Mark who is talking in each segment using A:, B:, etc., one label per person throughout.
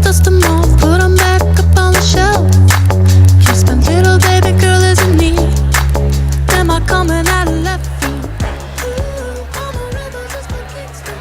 A: dust them off, put them back up on the shelf. Kiss my little baby girl, isn't me? Am I coming out of left field? Ooh, I'm a rebel just for Kingston.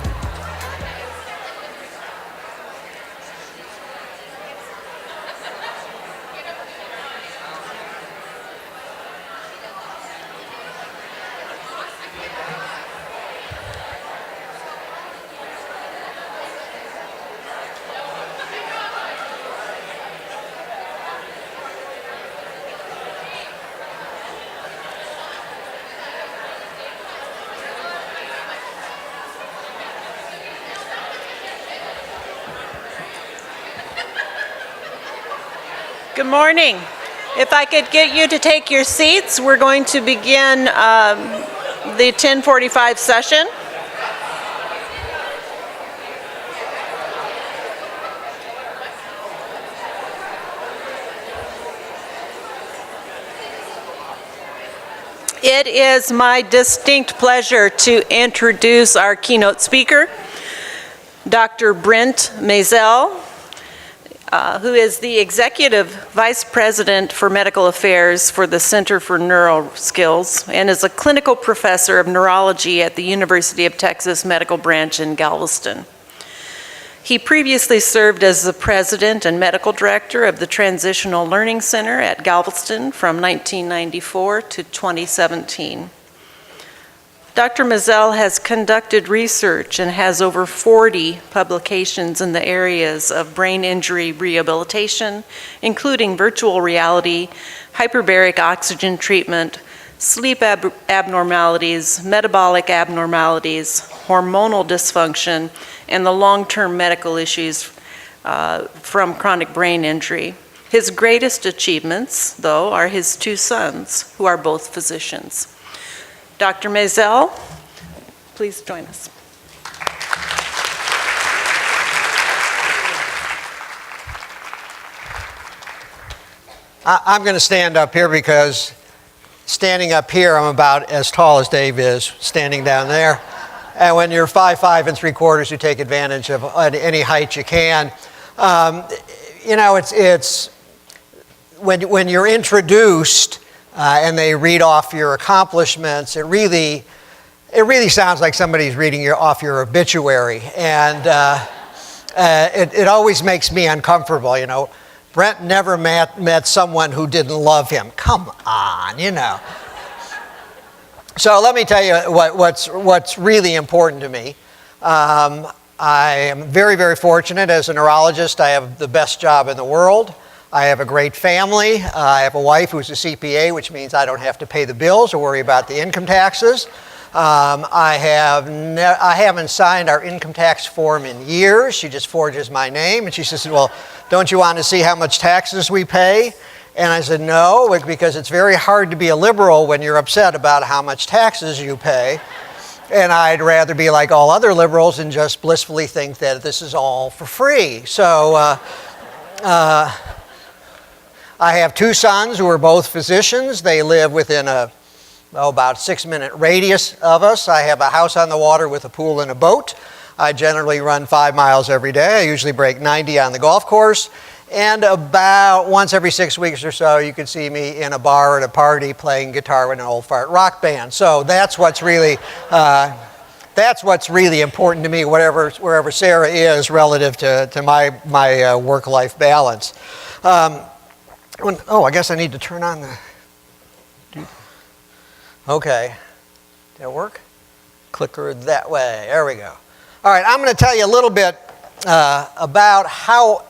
B: Good morning. If I could get you to take your seats, we're going to begin the 10:45 session. It is my distinct pleasure to introduce our keynote speaker, Dr. Brent Masel, who is the Executive Vice President for Medical Affairs for the Center for Neural Skills and is a clinical professor of neurology at the University of Texas Medical Branch in Galveston. He previously served as the President and Medical Director of the Transitional Learning Center at Galveston from 1994 to 2017. Dr. Masel has conducted research and has over 40 publications in the areas of brain injury rehabilitation, including virtual reality, hyperbaric oxygen treatment, sleep abnormalities, metabolic abnormalities, hormonal dysfunction, and the long-term medical issues from chronic brain injury. His greatest achievements, though, are his two sons, who are both physicians. Dr. Masel, please join us.
C: I'm going to stand up here because standing up here, I'm about as tall as Dave is, standing down there. And when you're 5'5" 3/4", you take advantage of any height you can. You know, it's when you're introduced and they read off your accomplishments, it really sounds like somebody's reading off your obituary, and it always makes me uncomfortable. You know, Brent never met someone who didn't love him. Come on, you know. So let me tell you what's really important to me. I am very, very fortunate as a neurologist. I have the best job in the world. I have a great family. I have a wife who's a CPA, which means I don't have to pay the bills or worry about the income taxes. I haven't signed our income tax form in years. She just forges my name, and she says, well, don't you want to see how much taxes we pay? And I said, no, because it's very hard to be a liberal when you're upset about how much taxes you pay. And I'd rather be like all other liberals and just blissfully think that this is all for free. So I have two sons who are both physicians. They live within about 6-minute radius of us. I have a house on the water with a pool and a boat. I generally run 5 miles every day. I usually break 90 on the golf course. And about once every 6 weeks or so, you can see me in a bar at a party playing guitar with an old fart rock band. So that's what's really important to me, wherever Sarah is relative to my work-life balance. I guess I need to turn on the... Okay. Did that work? Clicker that way. There we go. All right, I'm going to tell you a little bit about how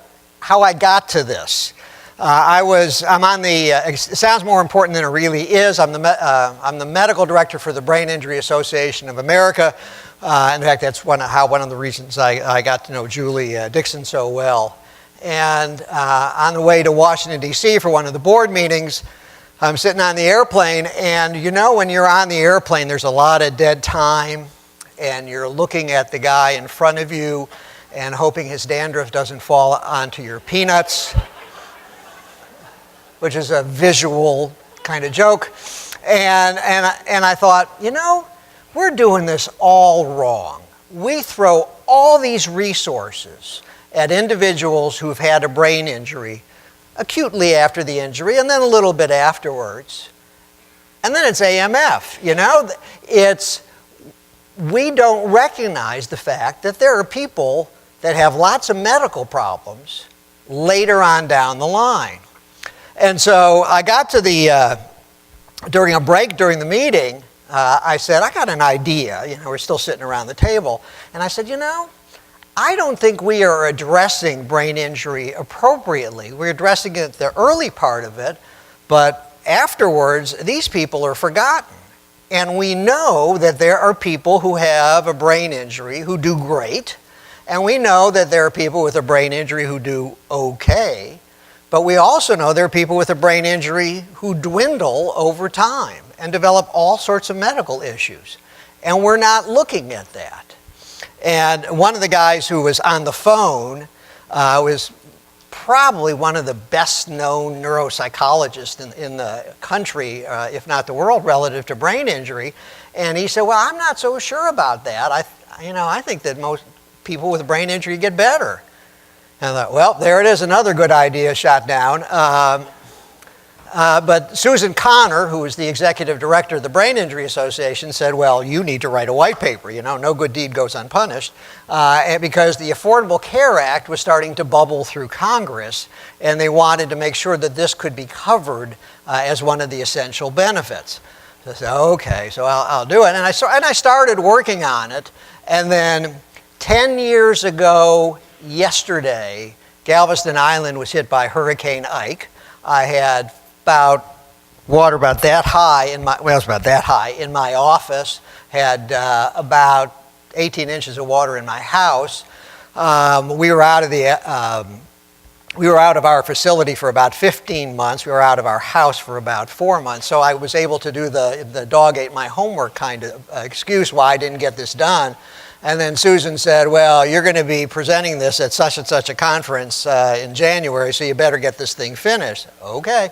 C: I got to this. I'm on the, it sounds more important than it really is. I'm the medical director for the Brain Injury Association of America. In fact, that's one of the reasons I got to know Julie Dixon so well. And on the way to Washington, D.C. for one of the board meetings, I'm sitting on the airplane, and you know when you're on the airplane, there's a lot of dead time, and you're looking at the guy in front of you and hoping his dandruff doesn't fall onto your peanuts, which is a visual kind of joke. And I thought, you know, we're doing this all wrong. We throw all these resources at individuals who've had a brain injury, acutely after the injury, and then a little bit afterwards. And then it's AMF, you know? We don't recognize the fact that there are people that have lots of medical problems later on down the line. And so I got to during a break during the meeting, I said, I got an idea. You know, we're still sitting around the table. And I said, you know, I don't think we are addressing brain injury appropriately. We're addressing it the early part of it, but afterwards, these people are forgotten. And we know that there are people who have a brain injury who do great, and we know that there are people with a brain injury who do okay, but we also know there are people with a brain injury who dwindle over time and develop all sorts of medical issues. And we're not looking at that. And one of the guys who was on the phone was probably one of the best known neuropsychologists in the country, if not the world, relative to brain injury. And he said, well, I'm not so sure about that. I think that most people with brain injury get better. And I thought, well, there it is, another good idea shot down. But Susan Connor, who was the executive director of the Brain Injury Association, said, well, you need to write a white paper. You know, no good deed goes unpunished. Because the Affordable Care Act was starting to bubble through Congress, and they wanted to make sure that this could be covered as one of the essential benefits. So I said, okay, so I'll do it. And I started working on it. And then 10 years ago, yesterday, Galveston Island was hit by Hurricane Ike. I had water about that high in my office, had about 18 inches of water in my house. We were out of our facility for about 15 months. We were out of our house for about 4 months. So I was able to do the dog ate my homework kind of excuse why I didn't get this done. And then Susan said, well, you're going to be presenting this at such and such a conference in January, so you better get this thing finished. Okay.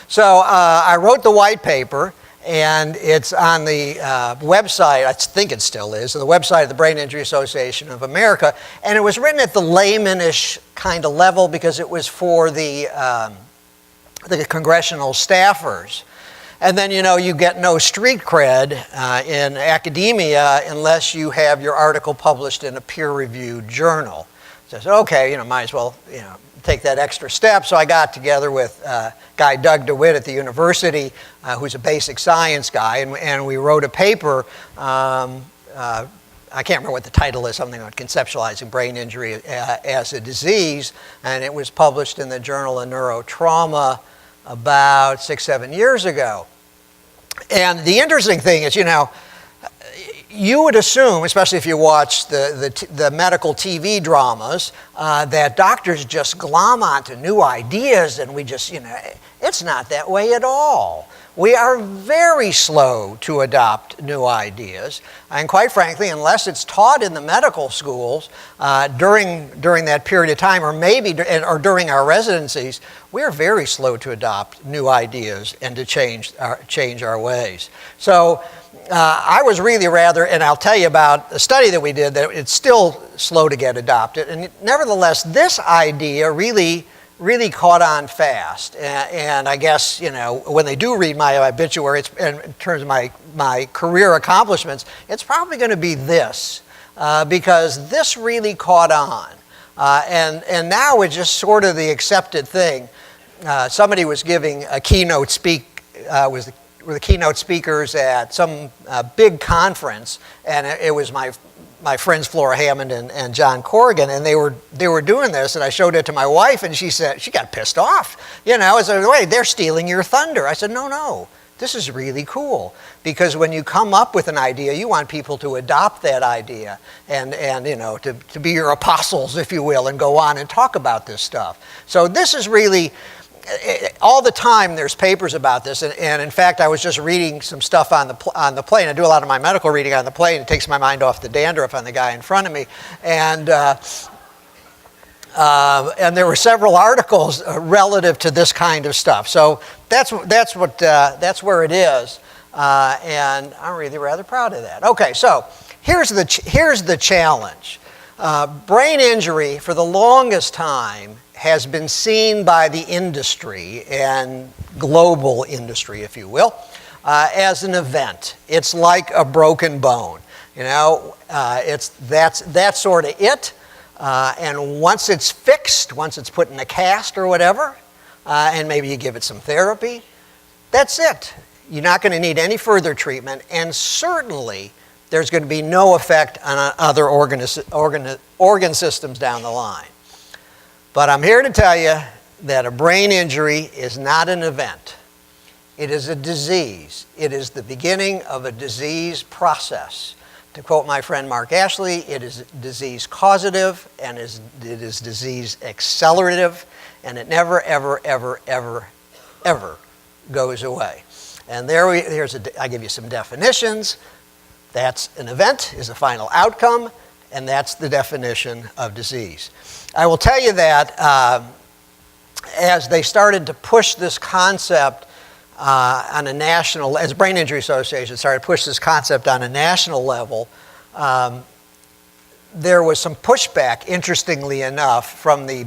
C: So I wrote the white paper, and it's on the website, I think it still is, the website of the Brain Injury Association of America. And it was written at the layman-ish kind of level because it was for the congressional staffers. And then, you know, you get no street cred in academia unless you have your article published in a peer-reviewed journal. So I said, okay, you know, might as well, you know, take that extra step. So I got together with guy Doug DeWitt at the university, who's a basic science guy, and we wrote a paper. I can't remember what the title is, something about conceptualizing brain injury as a disease, and it was published in the Journal of Neurotrauma about 6-7 years ago. And the interesting thing is, you know, you would assume, especially if you watch the medical TV dramas, that doctors just glom onto new ideas and we just, you know, it's not that way at all. We are very slow to adopt new ideas. And quite frankly, unless it's taught in the medical schools during that period of time, or maybe or during our residencies, we are very slow to adopt new ideas and to change our ways. So I was really and I'll tell you about a study that we did, that it's still slow to get adopted. And nevertheless, this idea really caught on fast. And I guess, you know, when they do read my obituary, it's, in terms of my career accomplishments, it's probably going to be this, because this really caught on. And now it's just sort of the accepted thing. Somebody was giving a keynote were the keynote speakers at some big conference, and it was my friends Flora Hammond and John Corrigan, and they were doing this, and I showed it to my wife, and she got pissed off. You know, I said, wait, they're stealing your thunder. I said, no, this is really cool, because when you come up with an idea, you want people to adopt that idea and you know, to be your apostles, if you will, and go on and talk about this stuff. So this is really, all the time there's papers about this, and in fact I was just reading some stuff on the plane. I do a lot of my medical reading on the plane. It takes my mind off the dandruff on the guy in front of me, and there were several articles relative to this kind of stuff. So that's where it is, and I'm really rather proud of that. Okay, so here's the challenge. Brain injury, for the longest time, has been seen by the industry, and global industry, if you will, as an event. It's like a broken bone. You know, that's sort of it. And once it's fixed, once it's put in a cast or whatever, and maybe you give it some therapy, that's it. You're not going to need any further treatment, and certainly there's going to be no effect on other organ systems down the line. But I'm here to tell you that a brain injury is not an event. It is a disease. It is the beginning of a disease process. To quote my friend Mark Ashley, it is disease causative, and it is disease accelerative, and it never, ever, ever, ever, ever goes away. And I give you some definitions. That's an event, is a final outcome, and that's the definition of disease. I will tell you that as they started to push this concept on a national, as Brain Injury Association started to push this concept on a national level, there was some pushback, interestingly enough, from the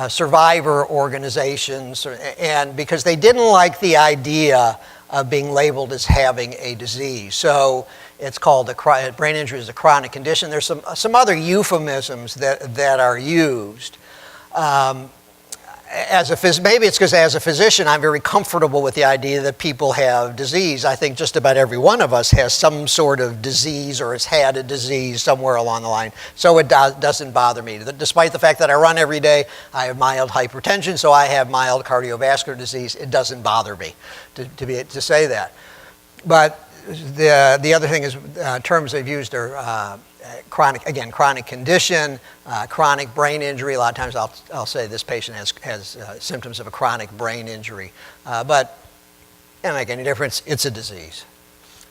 C: survivor organizations, and because they didn't like the idea of being labeled as having a disease. So it's called brain injury is a chronic condition. There's some other euphemisms that are used. Maybe it's because as a physician, I'm very comfortable with the idea that people have disease. I think just about every one of us has some sort of disease or has had a disease somewhere along the line. So it doesn't bother me. Despite the fact that I run every day, I have mild hypertension, so I have mild cardiovascular disease. It doesn't bother me to say that. But the other thing is terms they've used are chronic condition, chronic brain injury. A lot of times I'll say this patient has symptoms of a chronic brain injury. But it doesn't make any difference. It's a disease.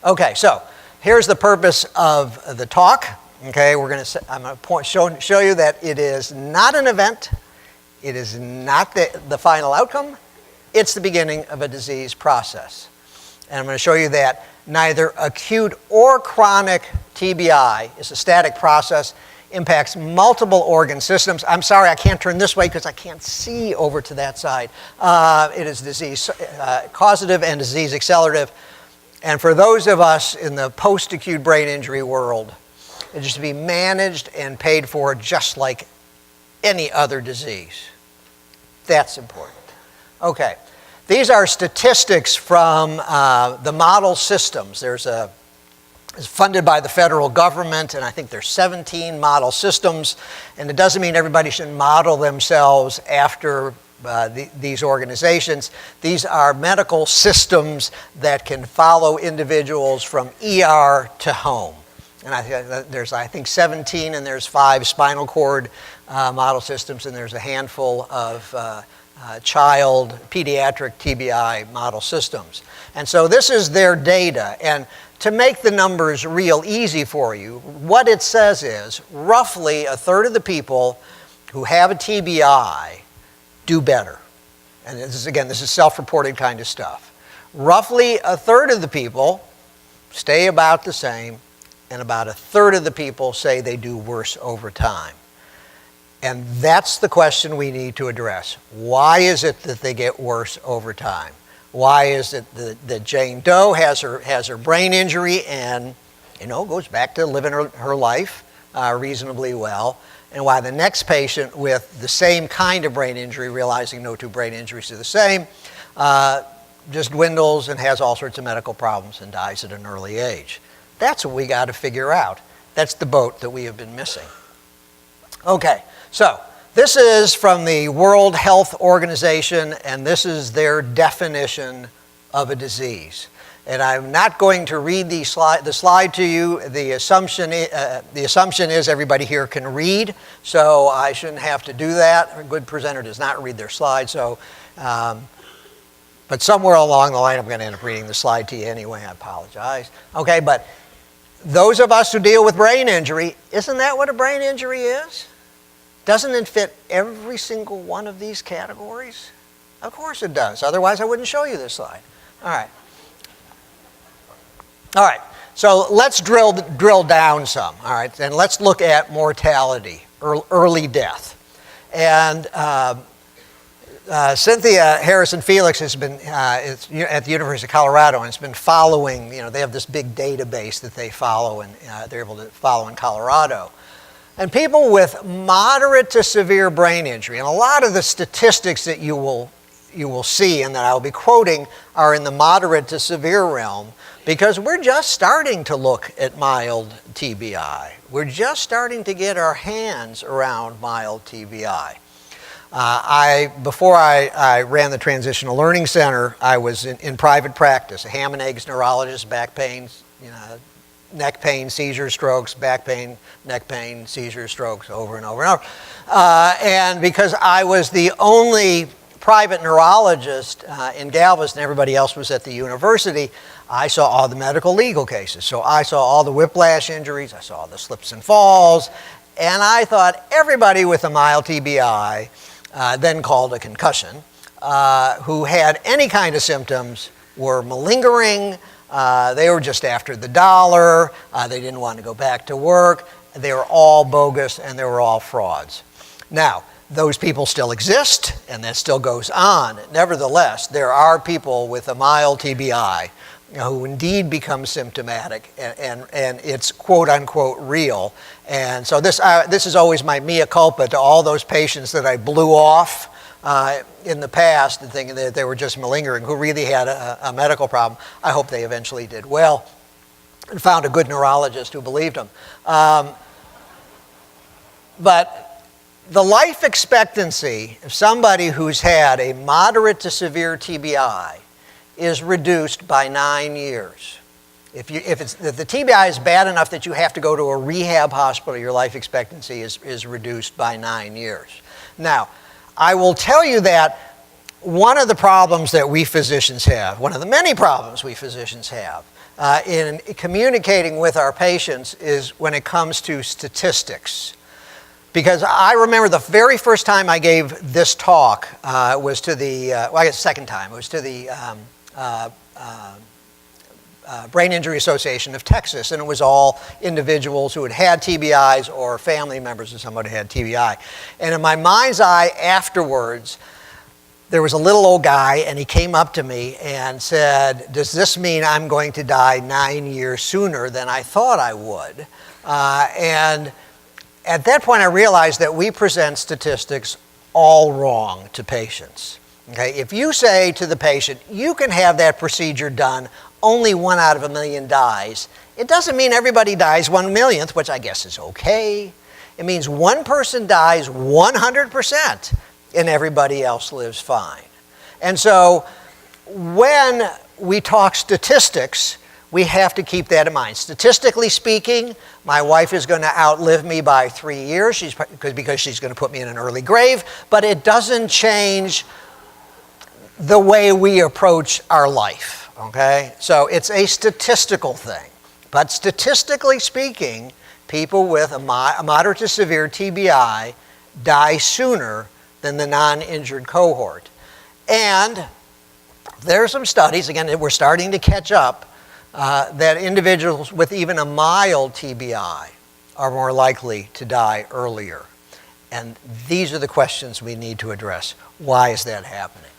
C: Okay, so here's the purpose of the talk. Okay, I'm going to show you that it is not an event. It is not the final outcome. It's the beginning of a disease process. And I'm going to show you that neither acute or chronic TBI is a static process, impacts multiple organ systems. I'm sorry, I can't turn this way because I can't see over to that side. It is disease causative and disease accelerative. And for those of us in the post-acute brain injury world, it is to be managed and paid for just like any other disease. That's important. Okay. These are statistics from the model systems. It's funded by the federal government, and I think there's 17 model systems. And it doesn't mean everybody should model themselves after these organizations. These are medical systems that can follow individuals from ER to home. And there's 17, and there's 5 spinal cord model systems, and there's a handful of pediatric TBI model systems. And so this is their data. And to make the numbers real easy for you, what it says is roughly a third of the people who have a TBI do better. And this is self-reported kind of stuff. Roughly a third of the people stay about the same, and about a third of the people say they do worse over time. And that's the question we need to address. Why is it that they get worse over time? Why is it that Jane Doe has her brain injury and goes back to living her life reasonably well, and why the next patient with the same kind of brain injury, realizing no two brain injuries are the same, just dwindles and has all sorts of medical problems and dies at an early age? That's what we got to figure out. That's the boat that we have been missing. Okay. So, this is from the World Health Organization, and this is their definition of a disease. And I'm not going to read the slide to you. The assumption is everybody here can read, so I shouldn't have to do that. A good presenter does not read their slide, so. But somewhere along the line, I'm going to end up reading the slide to you anyway. I apologize. Okay, but those of us who deal with brain injury, isn't that what a brain injury is? Doesn't it fit every single one of these categories? Of course it does. Otherwise, I wouldn't show you this slide. All right. So let's drill down some, all right, and let's look at mortality, early death. And Cynthia Harrison Felix has been at the University of Colorado and has been following, they have this big database that they follow and they're able to follow in Colorado. And people with moderate to severe brain injury, and a lot of the statistics that you will see and that I'll be quoting are in the moderate to severe realm, because we're just starting to look at mild TBI. We're just starting to get our hands around mild TBI. Before I ran the Transitional Learning Center, I was in private practice, a ham and eggs neurologist, back pain, neck pain, seizure, strokes, back pain, neck pain, seizure, strokes, over and over and over. And because I was the only private neurologist in Galveston, everybody else was at the university, I saw all the medical legal cases. So I saw all the whiplash injuries, I saw the slips and falls, and I thought everybody with a mild TBI, then called a concussion, who had any kind of symptoms were malingering, they were just after the dollar, they didn't want to go back to work, they were all bogus and they were all frauds. Now, those people still exist, and that still goes on. Nevertheless, there are people with a mild TBI who indeed become symptomatic, and it's quote-unquote real. And so this is always my mea culpa to all those patients that I blew off in the past and thinking that they were just malingering, who really had a medical problem. I hope they eventually did well and found a good neurologist who believed them. But the life expectancy of somebody who's had a moderate to severe TBI is reduced by 9 years. If the TBI is bad enough that you have to go to a rehab hospital, your life expectancy is reduced by 9 years. Now, I will tell you that one of the problems that we physicians have, one of the many problems we physicians have in communicating with our patients is when it comes to statistics. Because I remember the very first time I gave this talk was to the, well, I guess the second time, it was to the Brain Injury Association of Texas, and it was all individuals who had had TBIs or family members of somebody who had TBI. And in my mind's eye afterwards, there was a little old guy, and he came up to me and said, "Does this mean I'm going to die 9 years sooner than I thought I would?" And at that point, I realized that we present statistics all wrong to patients. Okay? If you say to the patient, you can have that procedure done, only 1 out of 1 million dies, it doesn't mean everybody dies 1/1,000,000th, which I guess is okay. It means one person dies 100% and everybody else lives fine. And so when we talk statistics, we have to keep that in mind. Statistically speaking, my wife is going to outlive me by 3 years because she's going to put me in an early grave, but it doesn't change the way we approach our life, okay? So it's a statistical thing. But statistically speaking, people with a moderate to severe TBI die sooner than the non-injured cohort. And there are some studies, again, we're starting to catch up, that individuals with even a mild TBI are more likely to die earlier. And these are the questions we need to address. Why is that happening?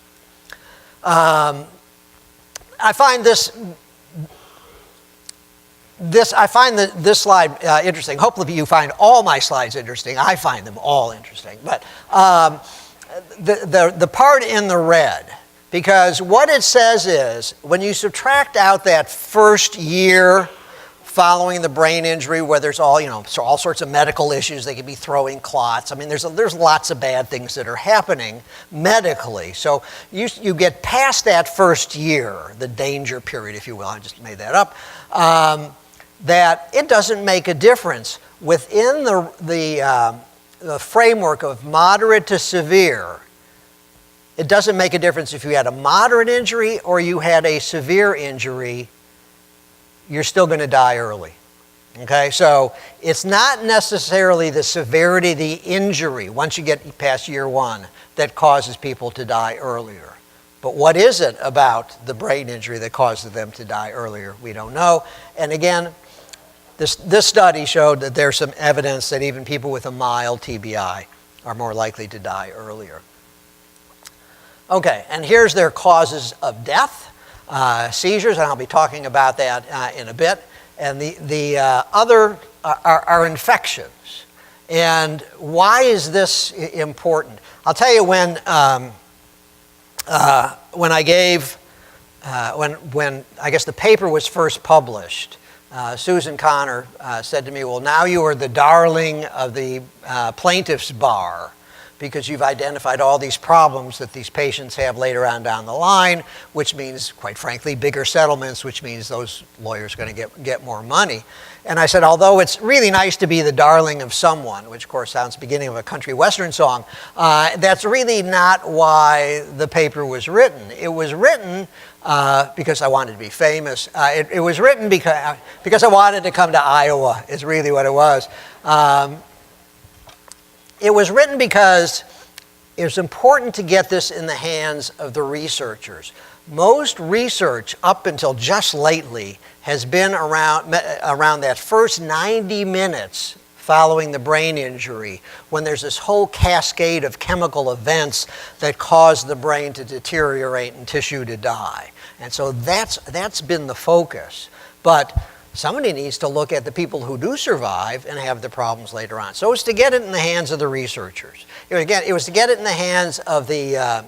C: I find this slide interesting. Hopefully you find all my slides interesting. I find them all interesting. But the part in the red, because what it says is, when you subtract out that first year following the brain injury, where there's all sorts of medical issues, they could be throwing clots. I mean, there's lots of bad things that are happening medically. So you get past that first year, the danger period, if you will. I just made that up. That it doesn't make a difference within the framework of moderate to severe. It doesn't make a difference if you had a moderate injury or you had a severe injury, you're still going to die early. Okay, so it's not necessarily the severity of the injury once you get past year 1 that causes people to die earlier. But what is it about the brain injury that causes them to die earlier? We don't know. And again, this study showed that there's some evidence that even people with a mild TBI are more likely to die earlier. Okay, and here's their causes of death. Seizures, and I'll be talking about that in a bit. And the other are infections. And why is this important? I'll tell you when I gave, when I guess the paper was first published, Susan Connor said to me, well, now you are the darling of the plaintiff's bar because you've identified all these problems that these patients have later on down the line, which means, quite frankly, bigger settlements, which means those lawyers are going to get more money. And I said, although it's really nice to be the darling of someone, which of course sounds beginning of a country western song, that's really not why the paper was written. It was written because I wanted to be famous. It was written because I wanted to come to Iowa, is really what it was. It was written because it was important to get this in the hands of the researchers. Most research up until just lately has been around that first 90 minutes following the brain injury, when there's this whole cascade of chemical events that cause the brain to deteriorate and tissue to die. And so that's been the focus. But somebody needs to look at the people who do survive and have the problems later on. So it's to get it in the hands of the researchers. Again, it was to get it in the hands of the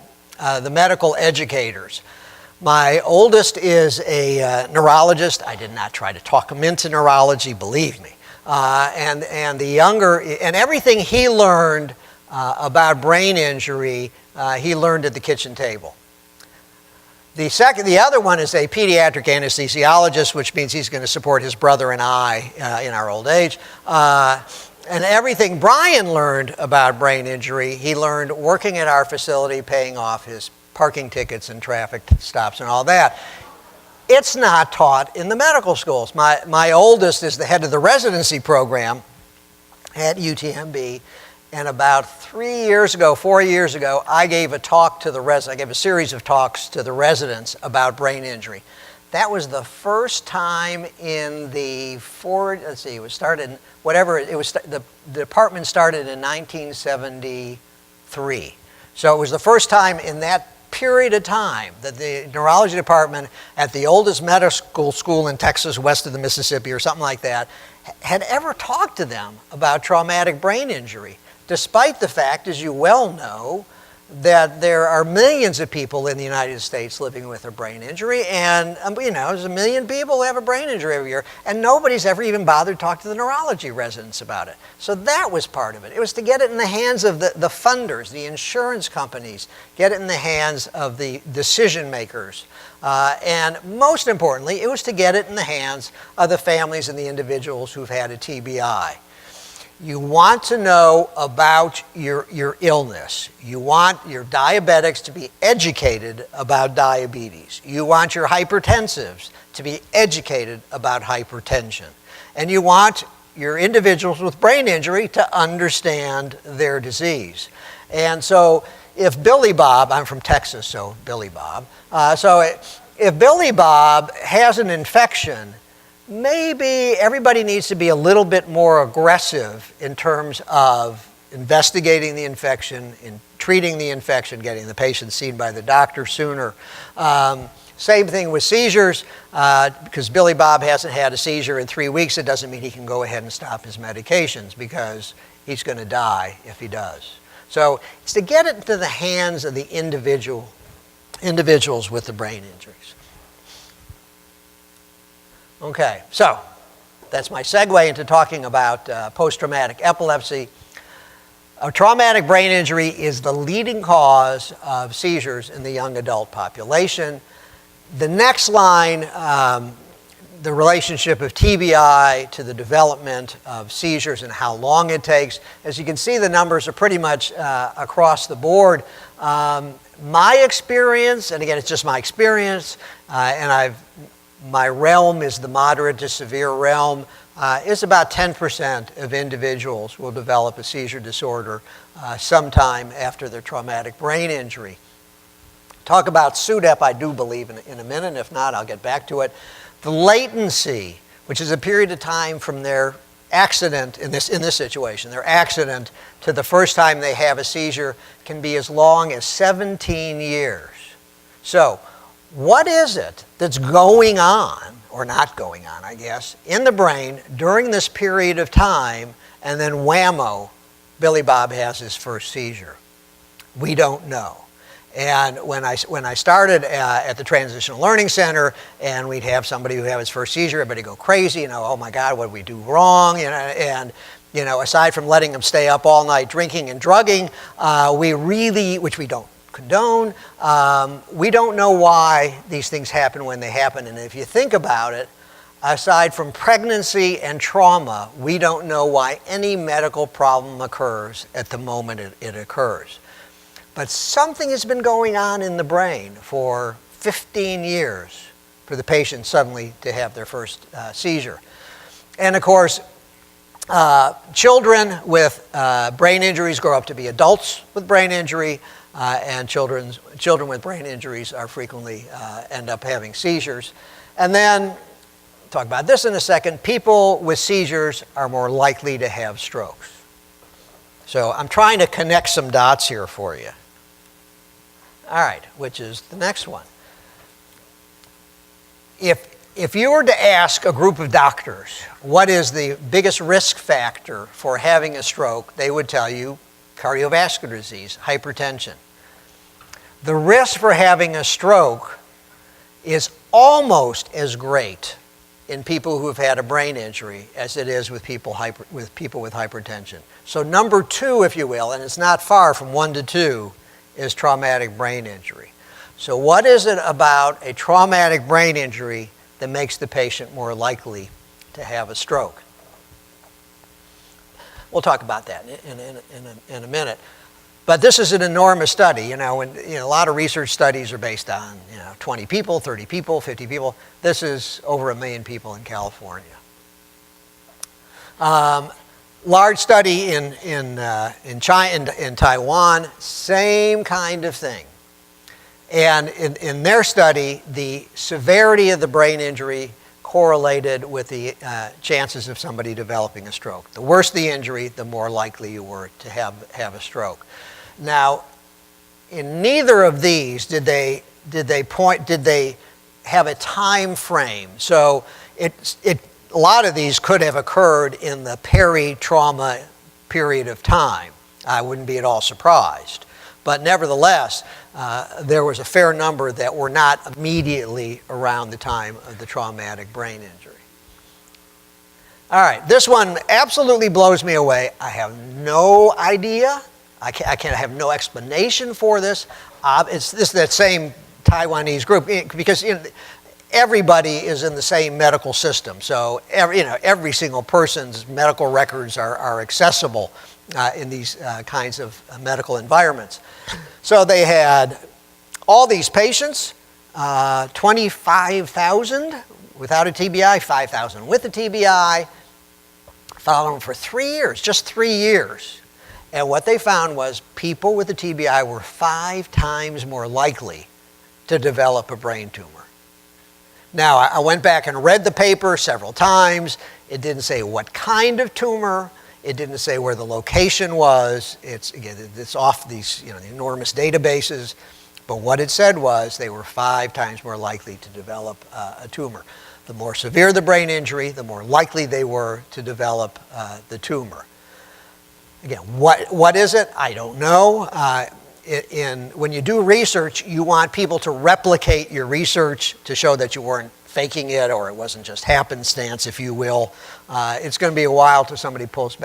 C: medical educators. My oldest is a neurologist. I did not try to talk him into neurology, believe me. And the younger, and everything he learned about brain injury, he learned at the kitchen table. The other one is a pediatric anesthesiologist, which means he's going to support his brother and I in our old age. And everything Brian learned about brain injury, he learned working at our facility, paying off his parking tickets and traffic stops and all that. It's not taught in the medical schools. My oldest is the head of the residency program at UTMB. And about 4 years ago, I gave a talk to the residents. I gave a series of talks to the residents about brain injury. That was the first time in the the department started in 1973. So it was the first time in that period of time that the neurology department at the oldest medical school in Texas, west of the Mississippi or something like that, had ever talked to them about traumatic brain injury. Despite the fact, as you well know, that there are millions of people in the United States living with a brain injury, and there's 1 million people who have a brain injury every year, and nobody's ever even bothered to talk to the neurology residents about it. So that was part of it. It was to get it in the hands of the funders, the insurance companies, get it in the hands of the decision makers, and most importantly, it was to get it in the hands of the families and the individuals who've had a TBI. You want to know about your illness. You want your diabetics to be educated about diabetes. You want your hypertensives to be educated about hypertension. And you want your individuals with brain injury to understand their disease. And so if Billy Bob, I'm from Texas, so Billy Bob. If Billy Bob has an infection, maybe everybody needs to be a little bit more aggressive in terms of investigating the infection, in treating the infection, getting the patient seen by the doctor sooner. Same thing with seizures. Because Billy Bob hasn't had a seizure in 3 weeks, it doesn't mean he can go ahead and stop his medications, because he's going to die if he does. So it's to get it into the hands of the individuals with the brain injuries. Okay, so that's my segue into talking about post-traumatic epilepsy. A traumatic brain injury is the leading cause of seizures in the young adult population. The next line, the relationship of TBI to the development of seizures and how long it takes. As you can see, the numbers are pretty much across the board. My experience, and again, it's just my experience, and my realm is the moderate to severe realm, is about 10% of individuals will develop a seizure disorder sometime after their traumatic brain injury. Talk about SUDEP, I do believe, in a minute. If not, I'll get back to it. The latency, which is a period of time from their accident, in this situation, their accident to the first time they have a seizure, can be as long as 17 years. So, what is it that's going on, or not going on, I guess, in the brain during this period of time, and then whammo, Billy Bob has his first seizure? We don't know. And when I started at the Transitional Learning Center, and we'd have somebody who had his first seizure, everybody go crazy, oh my God, what did we do wrong? And aside from letting them stay up all night drinking and drugging, we really, which we don't condone, we don't know why these things happen when they happen. And if you think about it, aside from pregnancy and trauma, we don't know why any medical problem occurs at the moment it occurs. But something has been going on in the brain for 15 years for the patient suddenly to have their first seizure. And of course, children with brain injuries grow up to be adults with brain injury, and children with brain injuries are frequently end up having seizures. And then, talk about this in a second, people with seizures are more likely to have strokes. So I'm trying to connect some dots here for you. All right, which is the next one. If you were to ask a group of doctors what is the biggest risk factor for having a stroke, they would tell you cardiovascular disease, hypertension. The risk for having a stroke is almost as great in people who have had a brain injury as it is with people with hypertension. So number 2, if you will, and it's not far from 1 to 2, is traumatic brain injury. So what is it about a traumatic brain injury that makes the patient more likely to have a stroke? We'll talk about that in a minute. But this is an enormous study. And a lot of research studies are based on 20 people, 30 people, 50 people. This is over 1 million people in California. Large study in China, in Taiwan, same kind of thing. And in their study, the severity of the brain injury correlated with the chances of somebody developing a stroke. The worse the injury, the more likely you were to have a stroke. Now, in neither of these did they have a time frame. So a lot of these could have occurred in the peri-trauma period of time. I wouldn't be at all surprised. But nevertheless, there was a fair number that were not immediately around the time of the traumatic brain injury. All right, this one absolutely blows me away. I have no idea. I have no explanation for this. It's that same Taiwanese group, because everybody is in the same medical system. So every single person's medical records are accessible in these kinds of medical environments. So they had all these patients, 25,000 without a TBI, 5,000 with a TBI, followed them for 3 years, just 3 years. And what they found was people with a TBI were 5 times more likely to develop a brain tumor. Now, I went back and read the paper several times. It didn't say what kind of tumor. It didn't say where the location was. It's off these the enormous databases. But what it said was they were 5 times more likely to develop a tumor. The more severe the brain injury, the more likely they were to develop the tumor. Again, what is it? I don't know. When you do research, you want people to replicate your research to show that you weren't faking it or it wasn't just happenstance, if you will. It's going to be a while till somebody pulls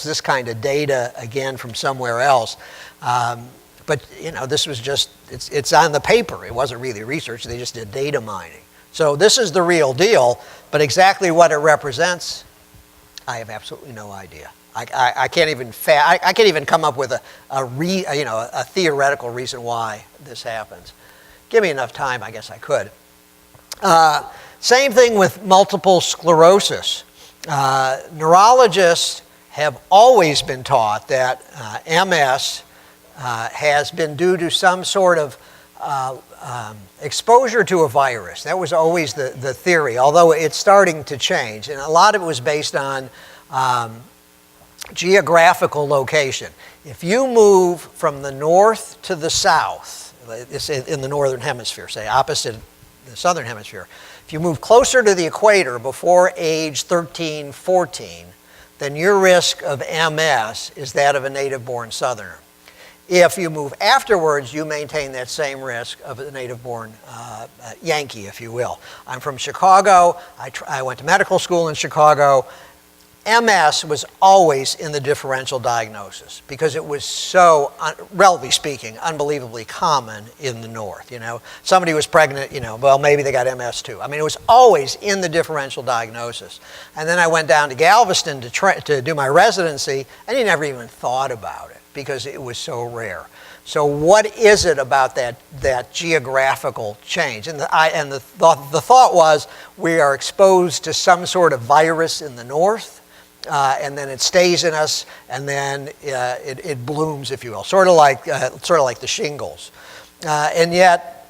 C: this kind of data again from somewhere else. But this was just, it's on the paper. It wasn't really research. They just did data mining. So this is the real deal, but exactly what it represents, I have absolutely no idea. I can't even come up with a theoretical reason why this happens. Give me enough time, I guess I could. Same thing with multiple sclerosis. Neurologists have always been taught that MS has been due to some sort of exposure to a virus. That was always the theory, although it's starting to change. And a lot of it was based on geographical location. If you move from the north to the south, in the northern hemisphere, say opposite the southern hemisphere, if you move closer to the equator before age 13, 14, then your risk of MS is that of a native-born southerner. If you move afterwards, you maintain that same risk of a native-born Yankee, if you will. I'm from Chicago. I went to medical school in Chicago. MS was always in the differential diagnosis because it was so, relatively speaking, unbelievably common in the north. Somebody was pregnant, well, maybe they got MS too. I mean, it was always in the differential diagnosis. And then I went down to Galveston to do my residency, and you never even thought about it because it was so rare. So what is it about that geographical change? And the thought was we are exposed to some sort of virus in the north, and then it stays in us, and then it blooms, if you will, sort of like the shingles. And yet,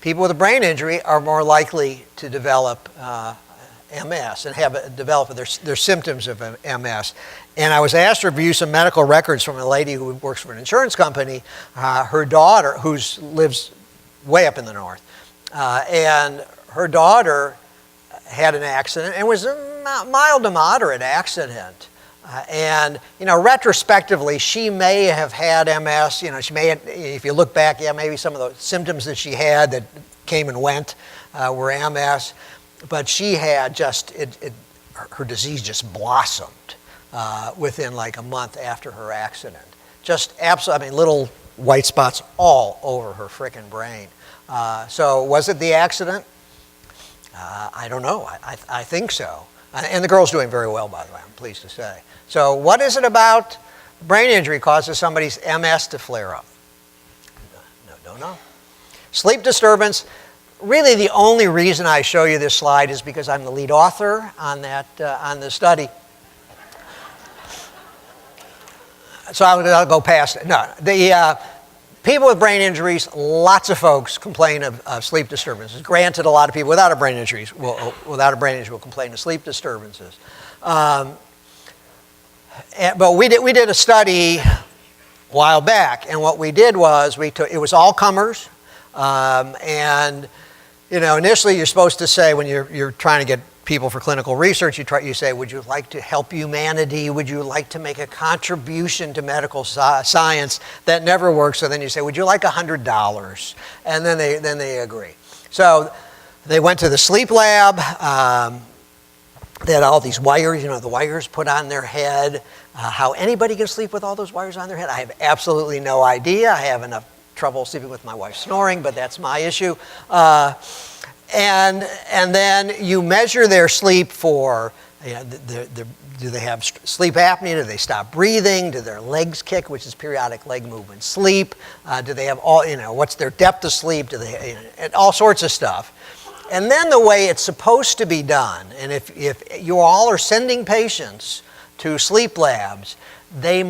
C: people with a brain injury are more likely to develop MS and develop their symptoms of MS. And I was asked to review some medical records from a lady who works for an insurance company. Her daughter, who lives way up in the north, and her daughter had an accident, and it was a mild to moderate accident. And retrospectively, she may have had MS. She may have, if you look back, maybe some of the symptoms that she had that came and went were MS. But she had her disease just blossomed within like a month after her accident. Just absolutely, little white spots all over her frickin' brain. So was it the accident? I don't know. I think so. And the girl's doing very well, by the way, I'm pleased to say. So what is it about brain injury causes somebody's MS to flare up? Don't know. Sleep disturbance. Really, the only reason I show you this slide is because I'm the lead author on the study. So I'll go past it. No, the people with brain injuries, lots of folks complain of sleep disturbances. Granted, a lot of people without a brain injury will complain of sleep disturbances. But we did a study a while back, and what we did was it was all comers, and initially you're supposed to say when you're trying to get people for clinical research, you say, would you like to help humanity? Would you like to make a contribution to medical science? That never works. So then you say, would you like $100? And then they agree. So they went to the sleep lab. They had all these wires, the wires put on their head. How anybody can sleep with all those wires on their head, I have absolutely no idea. I have enough trouble sleeping with my wife snoring, but that's my issue. And then you measure their sleep for, do they have sleep apnea? Do they stop breathing? Do their legs kick, which is periodic leg movement sleep? Do they have what's their depth of sleep? Do they, all sorts of stuff. And then the way it's supposed to be done, and if you all are sending patients to sleep labs, they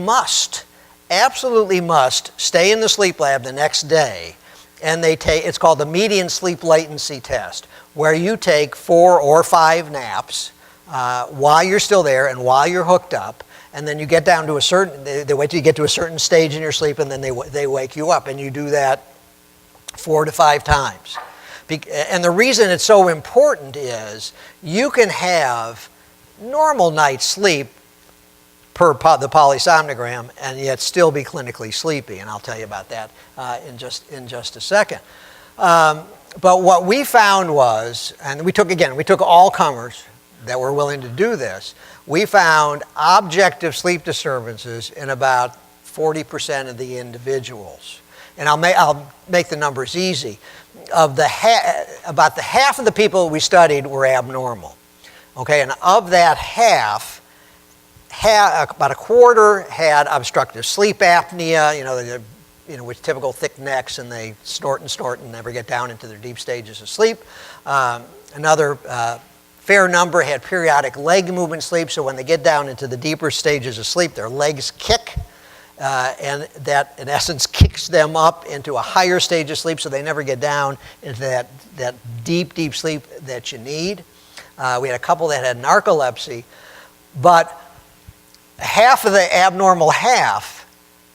C: absolutely must stay in the sleep lab the next day. And it's called the median sleep latency test, where you take 4 or 5 naps while you're still there and while you're hooked up, and then you get down to they wait till you get to a certain stage in your sleep, and then they wake you up, and you do that 4 to 5 times. And the reason it's so important is you can have normal night's sleep per the polysomnogram and yet still be clinically sleepy, and I'll tell you about that in just a second. But what we found was, and we took all comers that were willing to do this. We found objective sleep disturbances in about 40% of the individuals, and I'll make the numbers easy. About the half of the people we studied were abnormal. Okay, and of that half, about a quarter had obstructive sleep apnea, with typical thick necks, and they snort and never get down into their deep stages of sleep. Another fair number had periodic leg movement sleep, so when they get down into the deeper stages of sleep, their legs kick. and that, in essence, kicks them up into a higher stage of sleep so they never get down into that deep, deep sleep that you need. We had a couple that had narcolepsy, but half of the abnormal half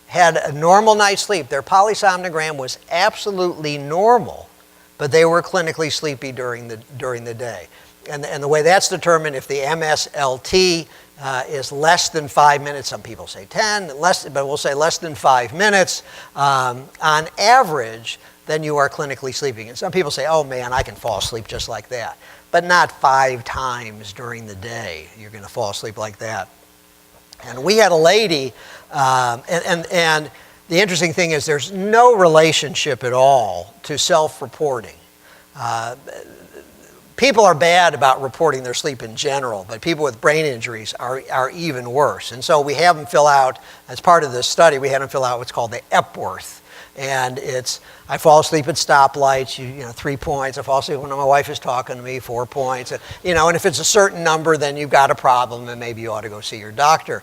C: had a normal night's sleep. Their polysomnogram was absolutely normal, but they were clinically sleepy during the day. And the way that's determined, if the MSLT is less than 5 minutes, some people say 10, but we'll say less than 5 minutes, on average, then you are clinically sleeping. And some people say, oh man, I can fall asleep just like that. But not 5 times during the day you're going to fall asleep like that. And we had a lady, and the interesting thing is there's no relationship at all to self-reporting. People are bad about reporting their sleep in general, but people with brain injuries are even worse. And so we have them fill out, as part of this study, we had them fill out what's called the Epworth. And it's, I fall asleep at stoplights, 3 points. I fall asleep when my wife is talking to me, 4 points. And if it's a certain number, then you've got a problem and maybe you ought to go see your doctor.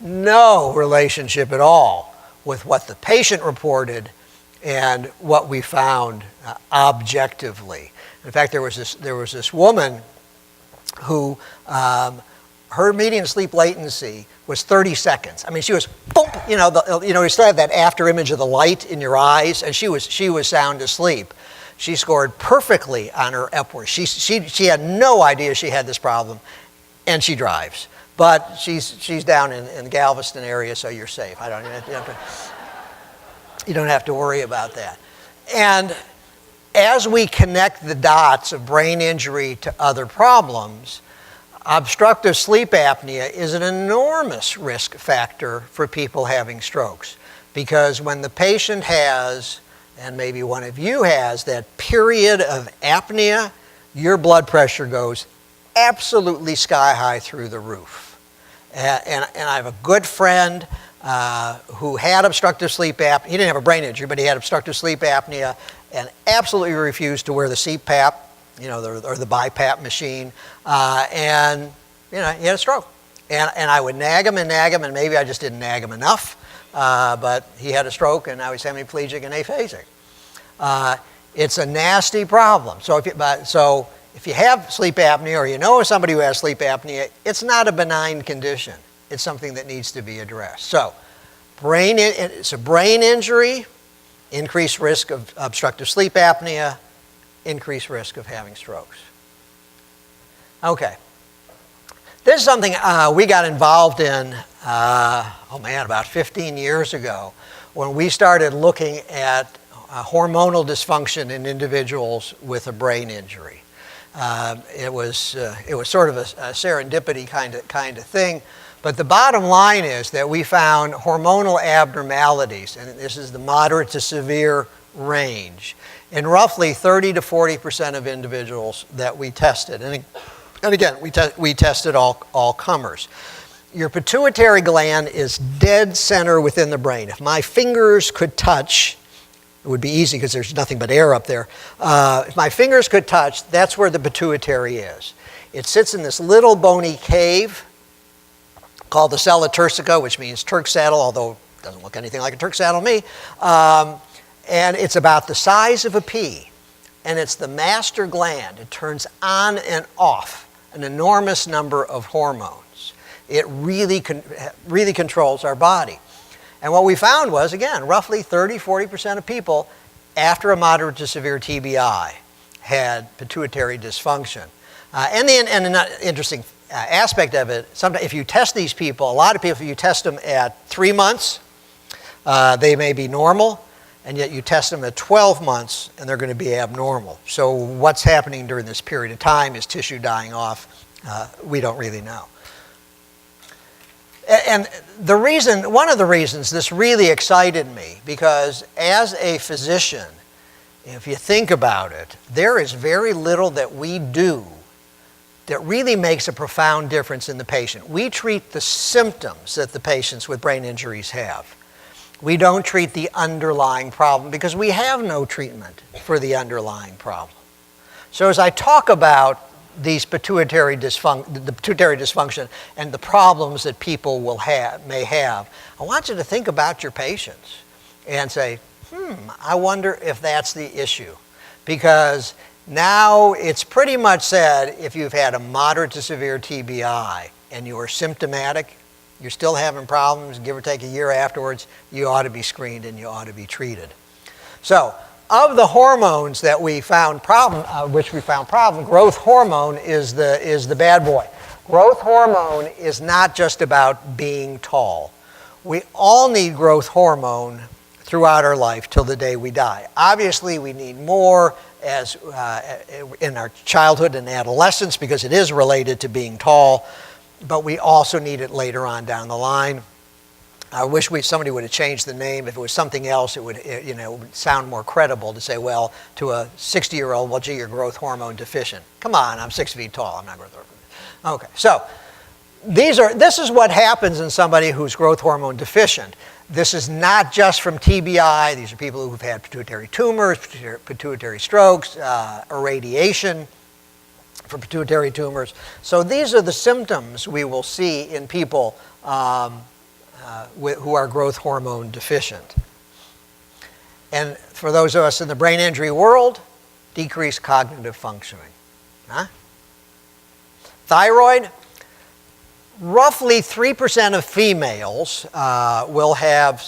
C: No relationship at all with what the patient reported and what we found objectively. In fact, there was this woman who her median sleep latency was 30 seconds. I mean, she was boom, you still have that after image of the light in your eyes, and she was sound asleep. She scored perfectly on her Epworth. She had no idea she had this problem, and she drives. But she's down in the Galveston area, so you're safe. You don't have to worry about that. And as we connect the dots of brain injury to other problems, obstructive sleep apnea is an enormous risk factor for people having strokes. Because when the patient has, and maybe one of you has, that period of apnea, your blood pressure goes absolutely sky high through the roof. And I have a good friend who had obstructive sleep apnea. He didn't have a brain injury, but he had obstructive sleep apnea and absolutely refused to wear the CPAP, or the BiPAP machine, and he had a stroke. And I would nag him, and maybe I just didn't nag him enough, but he had a stroke, and now he's hemiplegic and aphasic. It's a nasty problem. So if you have sleep apnea, or you know somebody who has sleep apnea, it's not a benign condition. It's something that needs to be addressed. So, it's a brain injury, increased risk of obstructive sleep apnea, increased risk of having strokes. Okay. This is something we got involved in, about 15 years ago, when we started looking at hormonal dysfunction in individuals with a brain injury. It was sort of a serendipity kind of thing. But the bottom line is that we found hormonal abnormalities, and this is the moderate to severe range, in roughly 30 to 40% of individuals that we tested. And again, we tested all comers. Your pituitary gland is dead center within the brain. If my fingers could touch, it would be easy because there's nothing but air up there. If my fingers could touch, that's where the pituitary is. It sits in this little bony cave called the sella turcica, which means Turk saddle, although it doesn't look anything like a Turk saddle to me. And it's about the size of a pea. And it's the master gland. It turns on and off an enormous number of hormones. It really controls our body. And what we found was, again, roughly 30-40% of people after a moderate to severe TBI had pituitary dysfunction. And an interesting aspect of it, sometimes if you test these people, a lot of people, if you test them at 3 months, they may be normal, and yet you test them at 12 months and they're going to be abnormal. So what's happening during this period of time? Is tissue dying off? We don't really know. And one of the reasons this really excited me, because as a physician, if you think about it, there is very little that we do that really makes a profound difference in the patient. We treat the symptoms that the patients with brain injuries have. We don't treat the underlying problem because we have no treatment for the underlying problem. So as I talk about these the pituitary dysfunction and the problems that people may have, I want you to think about your patients and say, I wonder if that's the issue. Because now it's pretty much said if you've had a moderate to severe TBI and you are symptomatic, you're still having problems, give or take a year afterwards, you ought to be screened and you ought to be treated. So, of the hormones that we found problem, growth hormone is the bad boy. Growth hormone is not just about being tall. We all need growth hormone throughout our life till the day we die. Obviously, we need more as in our childhood and adolescence because it is related to being tall, but we also need it later on down the line. I wish somebody would have changed the name. If it was something else, it would sound more credible to say, well, to a 60-year-old, well, gee, you're growth hormone deficient. Come on, I'm 6 feet tall. I'm not growth hormone deficient. Okay, so this is what happens in somebody who's growth hormone deficient. This is not just from TBI. These are people who've had pituitary tumors, pituitary strokes, irradiation for pituitary tumors. So these are the symptoms we will see in people who are growth hormone deficient. And for those of us in the brain injury world, decreased cognitive functioning. Thyroid, roughly 3% of females will have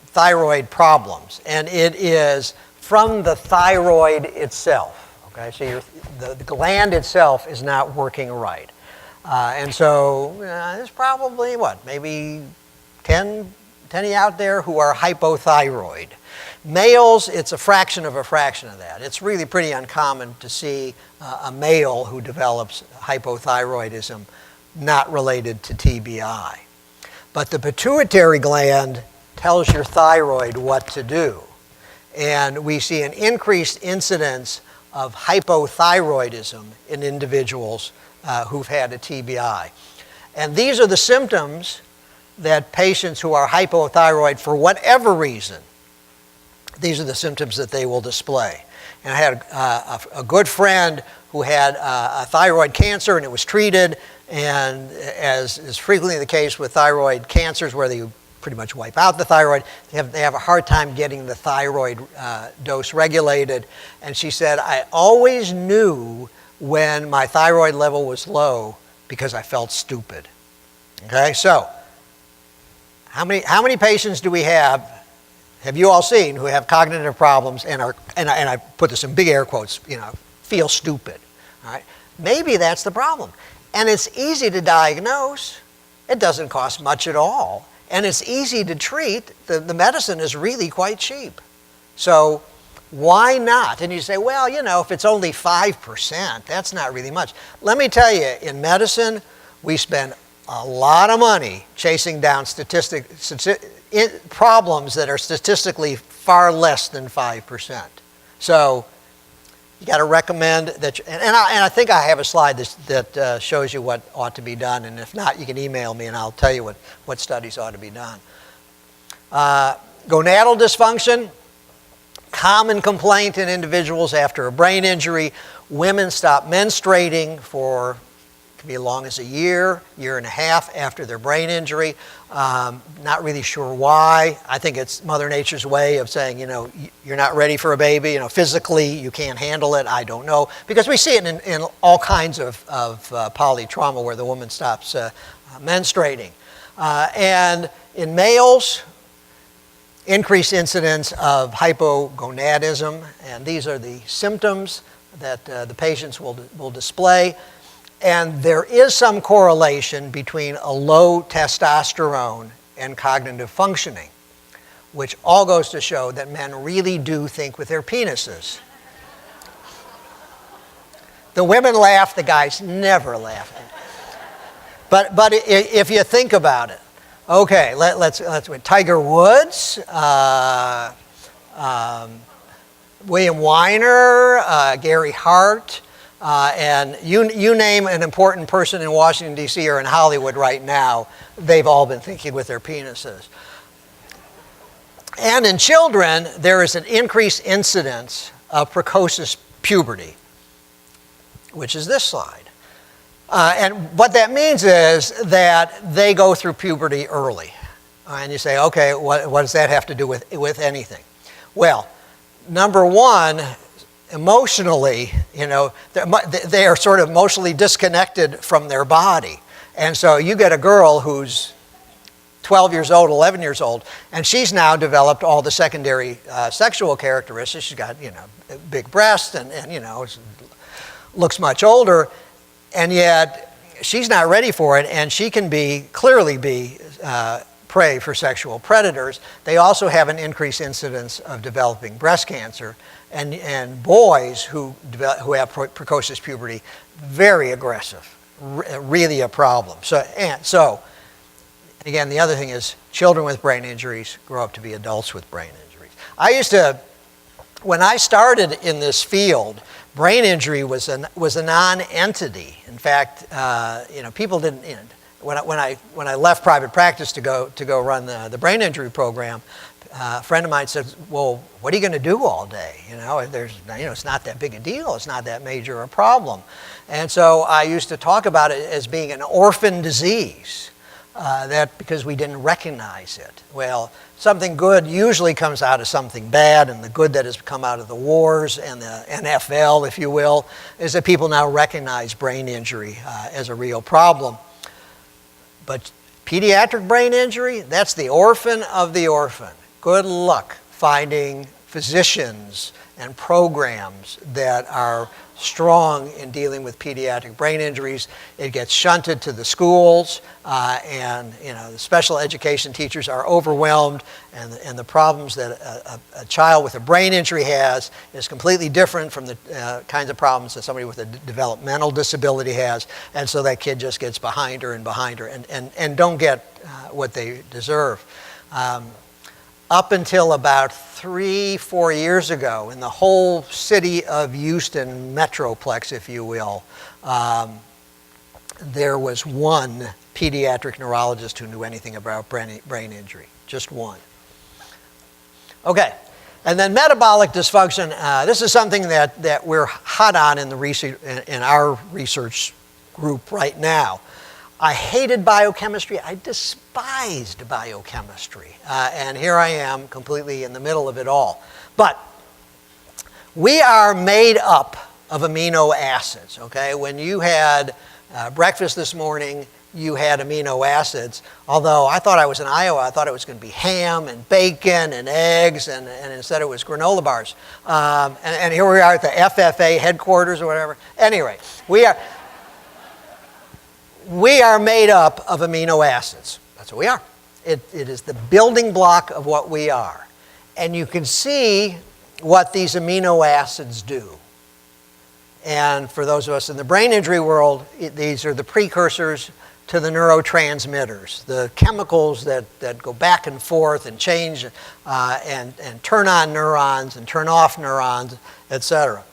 C: thyroid problems, and it is from the thyroid itself. Okay, so the gland itself is not working right. And so there's probably, maybe 10 out there who are hypothyroid. Males, it's a fraction of that. It's really pretty uncommon to see a male who develops hypothyroidism not related to TBI. But the pituitary gland tells your thyroid what to do. And we see an increased incidence of hypothyroidism in individuals who've had a TBI. And these are the symptoms that patients who are hypothyroid for whatever reason, these are the symptoms that they will display. And I had a good friend who had a thyroid cancer and it was treated, and as is frequently the case with thyroid cancers where they pretty much wipe out the thyroid, they have a hard time getting the thyroid dose regulated. And she said, I always knew when my thyroid level was low because I felt stupid. Okay, so how many patients do we have you all seen, who have cognitive problems and I put this in big air quotes, feel stupid? All right, maybe that's the problem. And it's easy to diagnose. It doesn't cost much at all. And it's easy to treat. The medicine is really quite cheap. So why not? And you say, well, if it's only 5%, that's not really much. Let me tell you, in medicine, we spend a lot of money chasing down problems that are statistically far less than 5%. So you got to recommend that, and I think I have a slide that shows you what ought to be done, and if not, you can email me and I'll tell you what studies ought to be done. Gonadal dysfunction, common complaint in individuals after a brain injury. Women stop menstruating for be as long as a year and a half after their brain injury. Not really sure why. I think it's Mother Nature's way of saying, you're not ready for a baby. Physically you can't handle it. I don't know. Because we see it in all kinds of polytrauma where the woman stops menstruating. And in males, increased incidence of hypogonadism. And these are the symptoms that the patients will display. And there is some correlation between a low testosterone and cognitive functioning, which all goes to show that men really do think with their penises. The women laugh, the guys never laugh. But if you think about it, okay, let's Tiger Woods, William Weiner, Gary Hart, and you name an important person in Washington, D.C. or in Hollywood right now, they've all been thinking with their penises. And in children, there is an increased incidence of precocious puberty. which is this slide. And what that means is that they go through puberty early. And you say, okay, what does that have to do with anything? Well, number one, emotionally, they are sort of emotionally disconnected from their body. And so you get a girl who's 12 years old, 11 years old, and she's now developed all the secondary sexual characteristics. She's got, big breasts and looks much older, and yet she's not ready for it, and she can clearly be prey for sexual predators. They also have an increased incidence of developing breast cancer, and boys who have precocious puberty, very aggressive, really a problem. So again, the other thing is children with brain injuries grow up to be adults with brain injuries. When I started in this field, brain injury was a non-entity. In fact, people didn't. When I left private practice to go run the brain injury program, a friend of mine said, "Well, what are you going to do all day? It's not that big a deal. It's not that major a problem." And so I used to talk about it as being an orphan disease. Because we didn't recognize it. Well, something good usually comes out of something bad, and the good that has come out of the wars and the NFL, if you will, is that people now recognize brain injury as a real problem. But pediatric brain injury, that's the orphan of the orphan. Good luck finding physicians and programs that are strong in dealing with pediatric brain injuries. It gets shunted to the schools, and the special education teachers are overwhelmed, and the problems that a child with a brain injury has is completely different from the kinds of problems that somebody with a developmental disability has, and so that kid just gets behind her and don't get what they deserve. Up until about 3-4 years ago, in the whole city of Houston metroplex, if you will, there was one pediatric neurologist who knew anything about brain injury, just one. Okay, and then metabolic dysfunction. This is something that we're hot on in our research group right now. I hated biochemistry. I despised biochemistry. And here I am completely in the middle of it all. But we are made up of amino acids, okay? When you had breakfast this morning, you had amino acids. Although I thought I was in Iowa, I thought it was going to be ham and bacon and eggs, and instead it was granola bars. And here we are at the FFA headquarters or whatever. Anyway, we are made up of amino acids. That's what we are. It is the building block of what we are. And you can see what these amino acids do. And for those of us in the brain injury world, these are the precursors to the neurotransmitters, the chemicals that go back and forth and change and turn on neurons and turn off neurons, etc.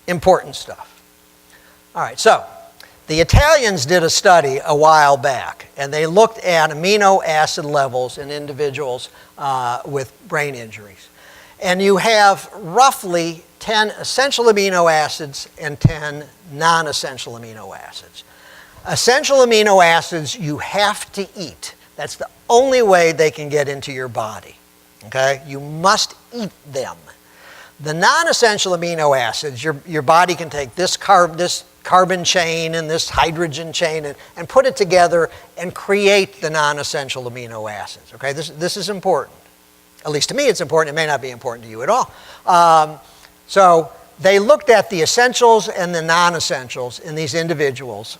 C: Important stuff. All right, so the Italians did a study a while back, and they looked at amino acid levels in individuals with brain injuries. And you have roughly 10 essential amino acids and 10 non-essential amino acids. Essential amino acids you have to eat. That's the only way they can get into your body. Okay? You must eat them. The non-essential amino acids, your body can take this carbon chain and this hydrogen chain and put it together and create the non-essential amino acids. Okay, this is important. At least to me it's important. It may not be important to you at all. So they looked at the essentials and the non-essentials in these individuals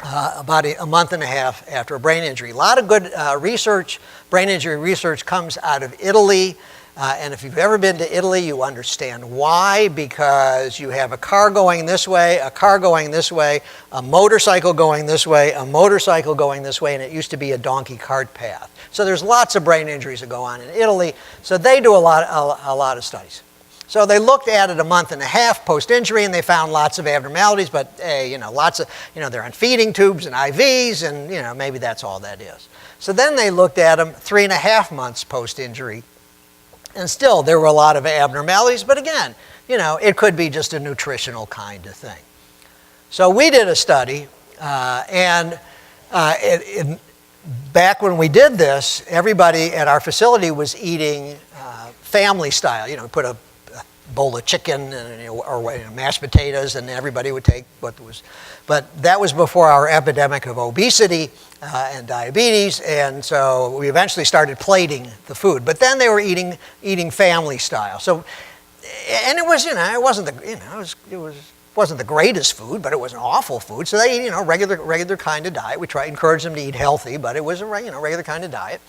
C: about a month and a half after a brain injury. A lot of good research, brain injury research comes out of Italy. And if you've ever been to Italy, you understand why, because you have a car going this way, a car going this way, a motorcycle going this way, a motorcycle going this way, and it used to be a donkey cart path. So there's lots of brain injuries that go on in Italy, so they do a lot of studies. So they looked at it a month and a half post-injury, and they found lots of abnormalities, but they're on feeding tubes and IVs, and maybe that's all that is. So then they looked at them 3.5 months post-injury, and still there were a lot of abnormalities, but again, it could be just a nutritional kind of thing. So we did a study, and back when we did this, everybody at our facility was eating family style. Put a bowl of chicken and, or mashed potatoes, and everybody would take what was. But that was before our epidemic of obesity and diabetes, and so we eventually started plating the food. But then they were eating family style. So, and it was, it wasn't the, wasn't the greatest food, but it wasn't awful food. So they eat, regular kind of diet. We try to encourage them to eat healthy, but it was a regular kind of diet.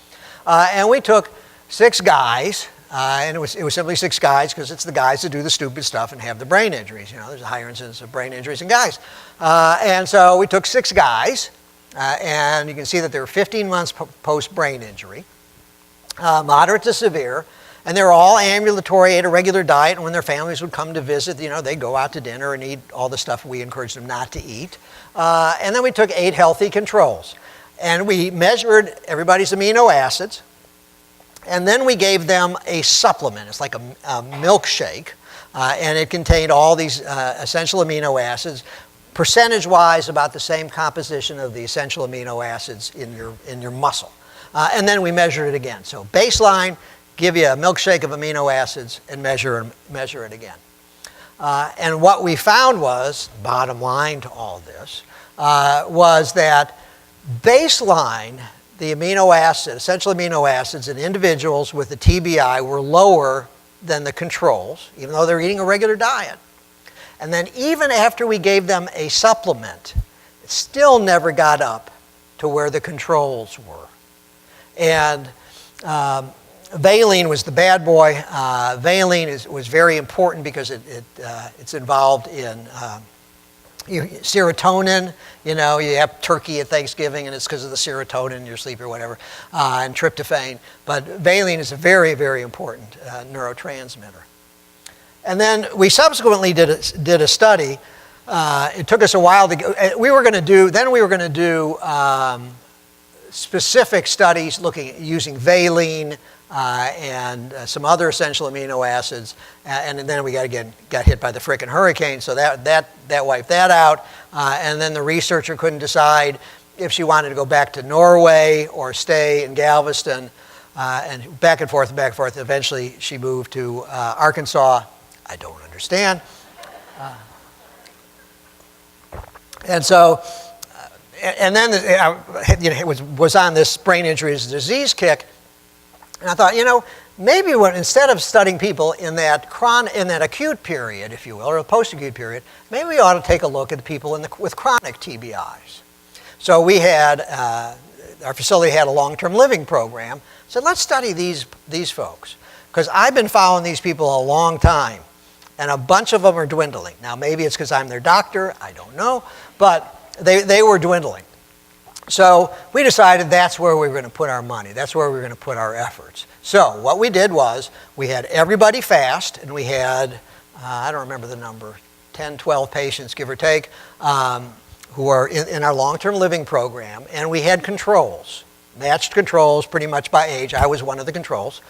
C: And we took 6 guys. And it was simply 6 guys because it's the guys that do the stupid stuff and have the brain injuries. There's a higher incidence of brain injuries in guys. And so we took 6 guys, and you can see that they were 15 months post-brain injury, moderate to severe, and they were all ambulatory, ate a regular diet, and when their families would come to visit, they'd go out to dinner and eat all the stuff we encouraged them not to eat. And then we took 8 healthy controls, and we measured everybody's amino acids. And then we gave them a supplement. It's like a milkshake, and it contained all these essential amino acids, percentage-wise about the same composition of the essential amino acids in your muscle. And then we measured it again. So baseline, give you a milkshake of amino acids, and measure it again. And what we found was, bottom line to all this, was that baseline, the essential amino acids in individuals with the TBI were lower than the controls, even though they're eating a regular diet. And then even after we gave them a supplement, it still never got up to where the controls were. And valine was the bad boy. Valine was very important because it's involved in serotonin. You have turkey at Thanksgiving and it's because of the serotonin in your sleep or whatever, and tryptophan. But valine is a very, very important neurotransmitter. And then we subsequently did a study. It took us a while to go. We were going to do specific studies using valine and some other essential amino acids, and then we got hit by the frickin' hurricane, so that wiped that out. And then the researcher couldn't decide if she wanted to go back to Norway or stay in Galveston, and back and forth. Eventually, she moved to Arkansas. I don't understand. And so, and then it was on this brain injury as a disease kick. And I thought, maybe instead of studying people in that acute period, if you will, or a post-acute period, maybe we ought to take a look at the people with chronic TBIs. So we had, our facility had a long-term living program. So let's study these folks. Because I've been following these people a long time, and a bunch of them are dwindling. Now, maybe it's because I'm their doctor, I don't know, but they were dwindling. So we decided that's where we were going to put our money. That's where we were going to put our efforts. So what we did was we had everybody fast, and we had, I don't remember the number, 10, 12 patients, give or take, who are in our long-term living program, and we had controls, matched controls pretty much by age. I was one of the controls.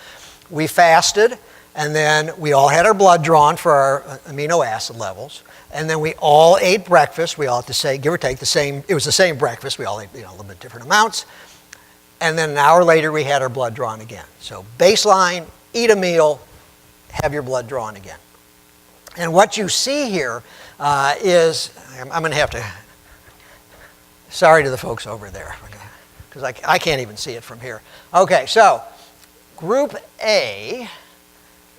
C: We fasted, and then we all had our blood drawn for our amino acid levels. And then we all ate breakfast. We all had to say, give or take, it was the same breakfast. We all ate a little bit different amounts. And then an hour later, we had our blood drawn again. So baseline, eat a meal, have your blood drawn again. And what you see here is, I'm going to have to, sorry to the folks over there, because I can't even see it from here. Okay, so group A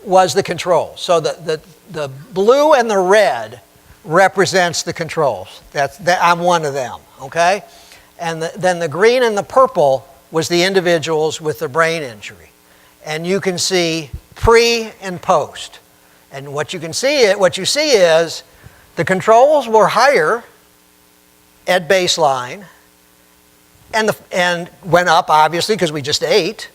C: was the control. So the blue and the red represents the controls. I'm one of them, okay? And then the green and the purple was the individuals with the brain injury. And you can see pre and post. And what you see is the controls were higher at baseline and went up, obviously, because we just ate.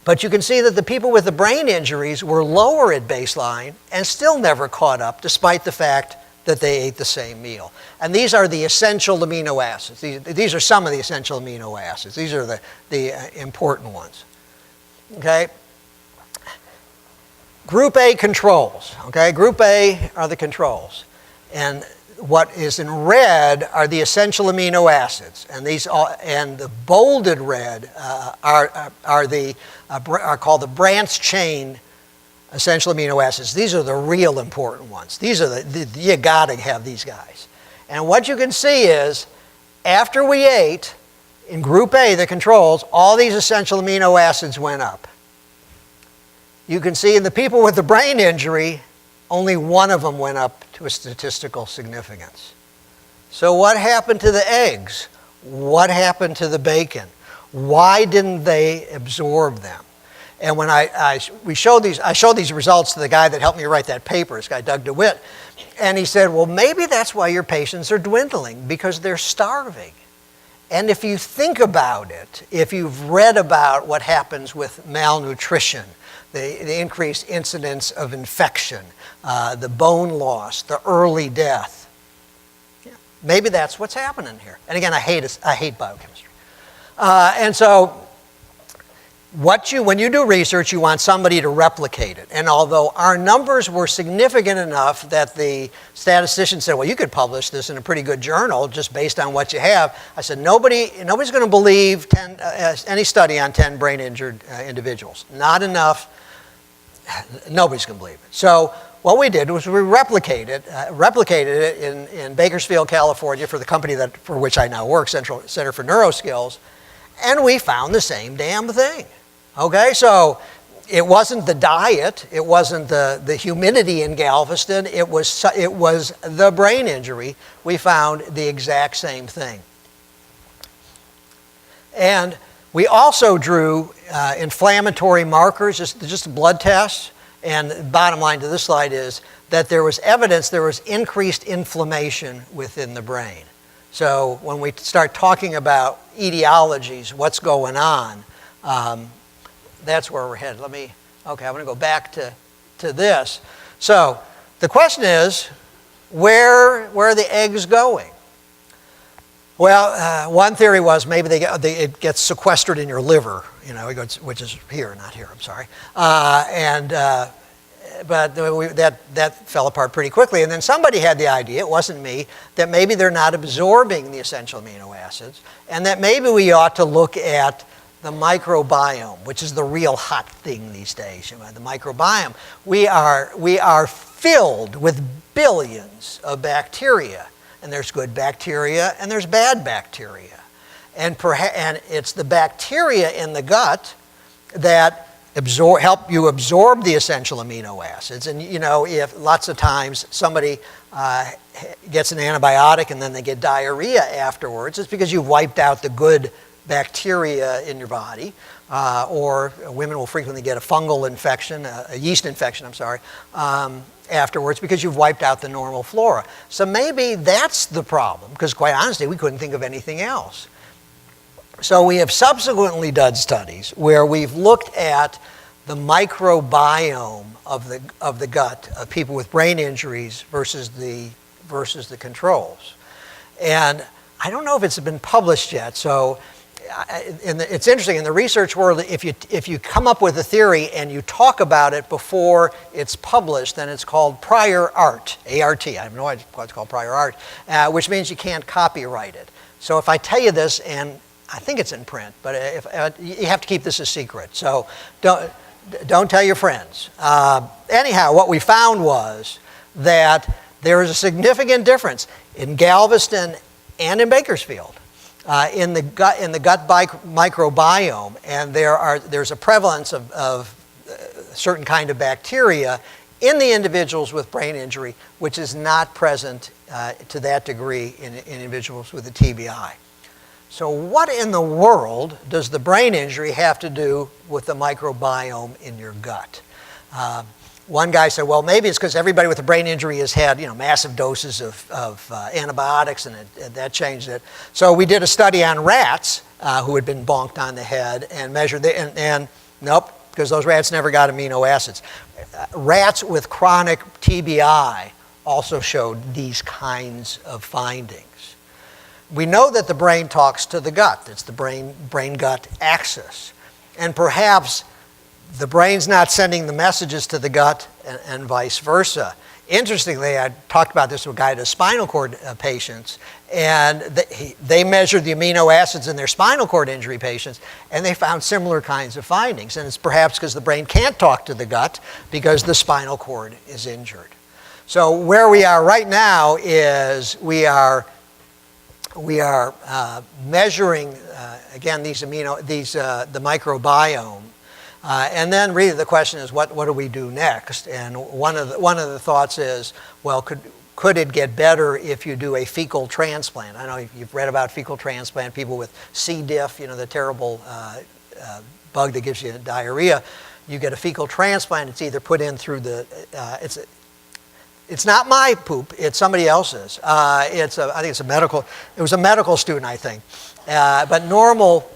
C: But you can see that the people with the brain injuries were lower at baseline and still never caught up, despite the fact that they ate the same meal. And these are the essential amino acids. These are some of the essential amino acids. These are the important ones. Okay? Group A controls, okay? Group A are the controls. And what is in red are the essential amino acids. And and the bolded red are called the branch chain essential amino acids. These are the real important ones. These are you gotta have these guys. And what you can see is, after we ate, in group A, the controls, all these essential amino acids went up. You can see in the people with the brain injury, only one of them went up to a statistical significance. So what happened to the eggs? What happened to the bacon? Why didn't they absorb them? And when I showed these results to the guy that helped me write that paper, this guy Doug DeWitt, and he said, well, maybe that's why your patients are dwindling, because they're starving. And if you think about it, if you've read about what happens with malnutrition, the increased incidence of infection, the bone loss, the early death, maybe that's what's happening here. And again, I hate biochemistry. And so when you do research, you want somebody to replicate it. And although our numbers were significant enough that the statistician said, well, you could publish this in a pretty good journal just based on what you have, I said, nobody's going to believe any study on 10 brain-injured individuals. Not enough. Nobody's going to believe it. So what we did was we replicated it in Bakersfield, California, for the company for which I now work, Center for Neuroskills, and we found the same damn thing. Okay, so it wasn't the diet, it wasn't the humidity in Galveston, it was the brain injury. We found the exact same thing. And we also drew inflammatory markers, just a blood test. And the bottom line to this slide is that there was evidence there was increased inflammation within the brain. So when we start talking about etiologies, what's going on, that's where we're headed. I'm going to go back to this. So the question is, where are the eggs going? Well, one theory was maybe it gets sequestered in your liver, which is here, not here, I'm sorry. But that fell apart pretty quickly. And then somebody had the idea, it wasn't me, that maybe they're not absorbing the essential amino acids, and that maybe we ought to look at the microbiome, which is the real hot thing these days. The microbiome. We are filled with billions of bacteria. And there's good bacteria and there's bad bacteria. And it's the bacteria in the gut that help you absorb the essential amino acids. And if lots of times somebody gets an antibiotic and then they get diarrhea afterwards, it's because you've wiped out the good bacteria in your body. Or women will frequently get a fungal infection, a yeast infection, afterwards, because you've wiped out the normal flora. So maybe that's the problem, because quite honestly, we couldn't think of anything else. So we have subsequently done studies where we've looked at the microbiome of the gut of people with brain injuries versus the controls. And I don't know if it's been published yet, so it's interesting, in the research world, if you come up with a theory and you talk about it before it's published, then it's called prior art, A-R-T. I have no idea why it's called prior art, which means you can't copyright it. So if I tell you this, and I think it's in print, but you have to keep this a secret, so don't tell your friends. Anyhow, what we found was that there is a significant difference in Galveston and in Bakersfield. In the gut microbiome, and there's a prevalence of certain kind of bacteria in the individuals with brain injury, which is not present to that degree in individuals with a TBI. So what in the world does the brain injury have to do with the microbiome in your gut? One guy said, well, maybe it's because everybody with a brain injury has had massive doses of antibiotics, and that changed it. So we did a study on rats who had been bonked on the head and measured and nope, because those rats never got amino acids. Rats with chronic TBI also showed these kinds of findings. We know that the brain talks to the gut. It's the brain-gut axis. And perhaps the brain's not sending the messages to the gut and vice versa. Interestingly, I talked about this with a guy to spinal cord patients, and they measured the amino acids in their spinal cord injury patients, and they found similar kinds of findings. And it's perhaps because the brain can't talk to the gut because the spinal cord is injured. So where we are right now is we are measuring again the microbiome. And then really the question is, what do we do next? And one of the thoughts is, well, could it get better if you do a fecal transplant? I know you've read about fecal transplant, people with C. diff, the terrible bug that gives you diarrhea. You get a fecal transplant, it's either put in through it's not my poop, it's somebody else's. I think it was a medical student, I think. But normal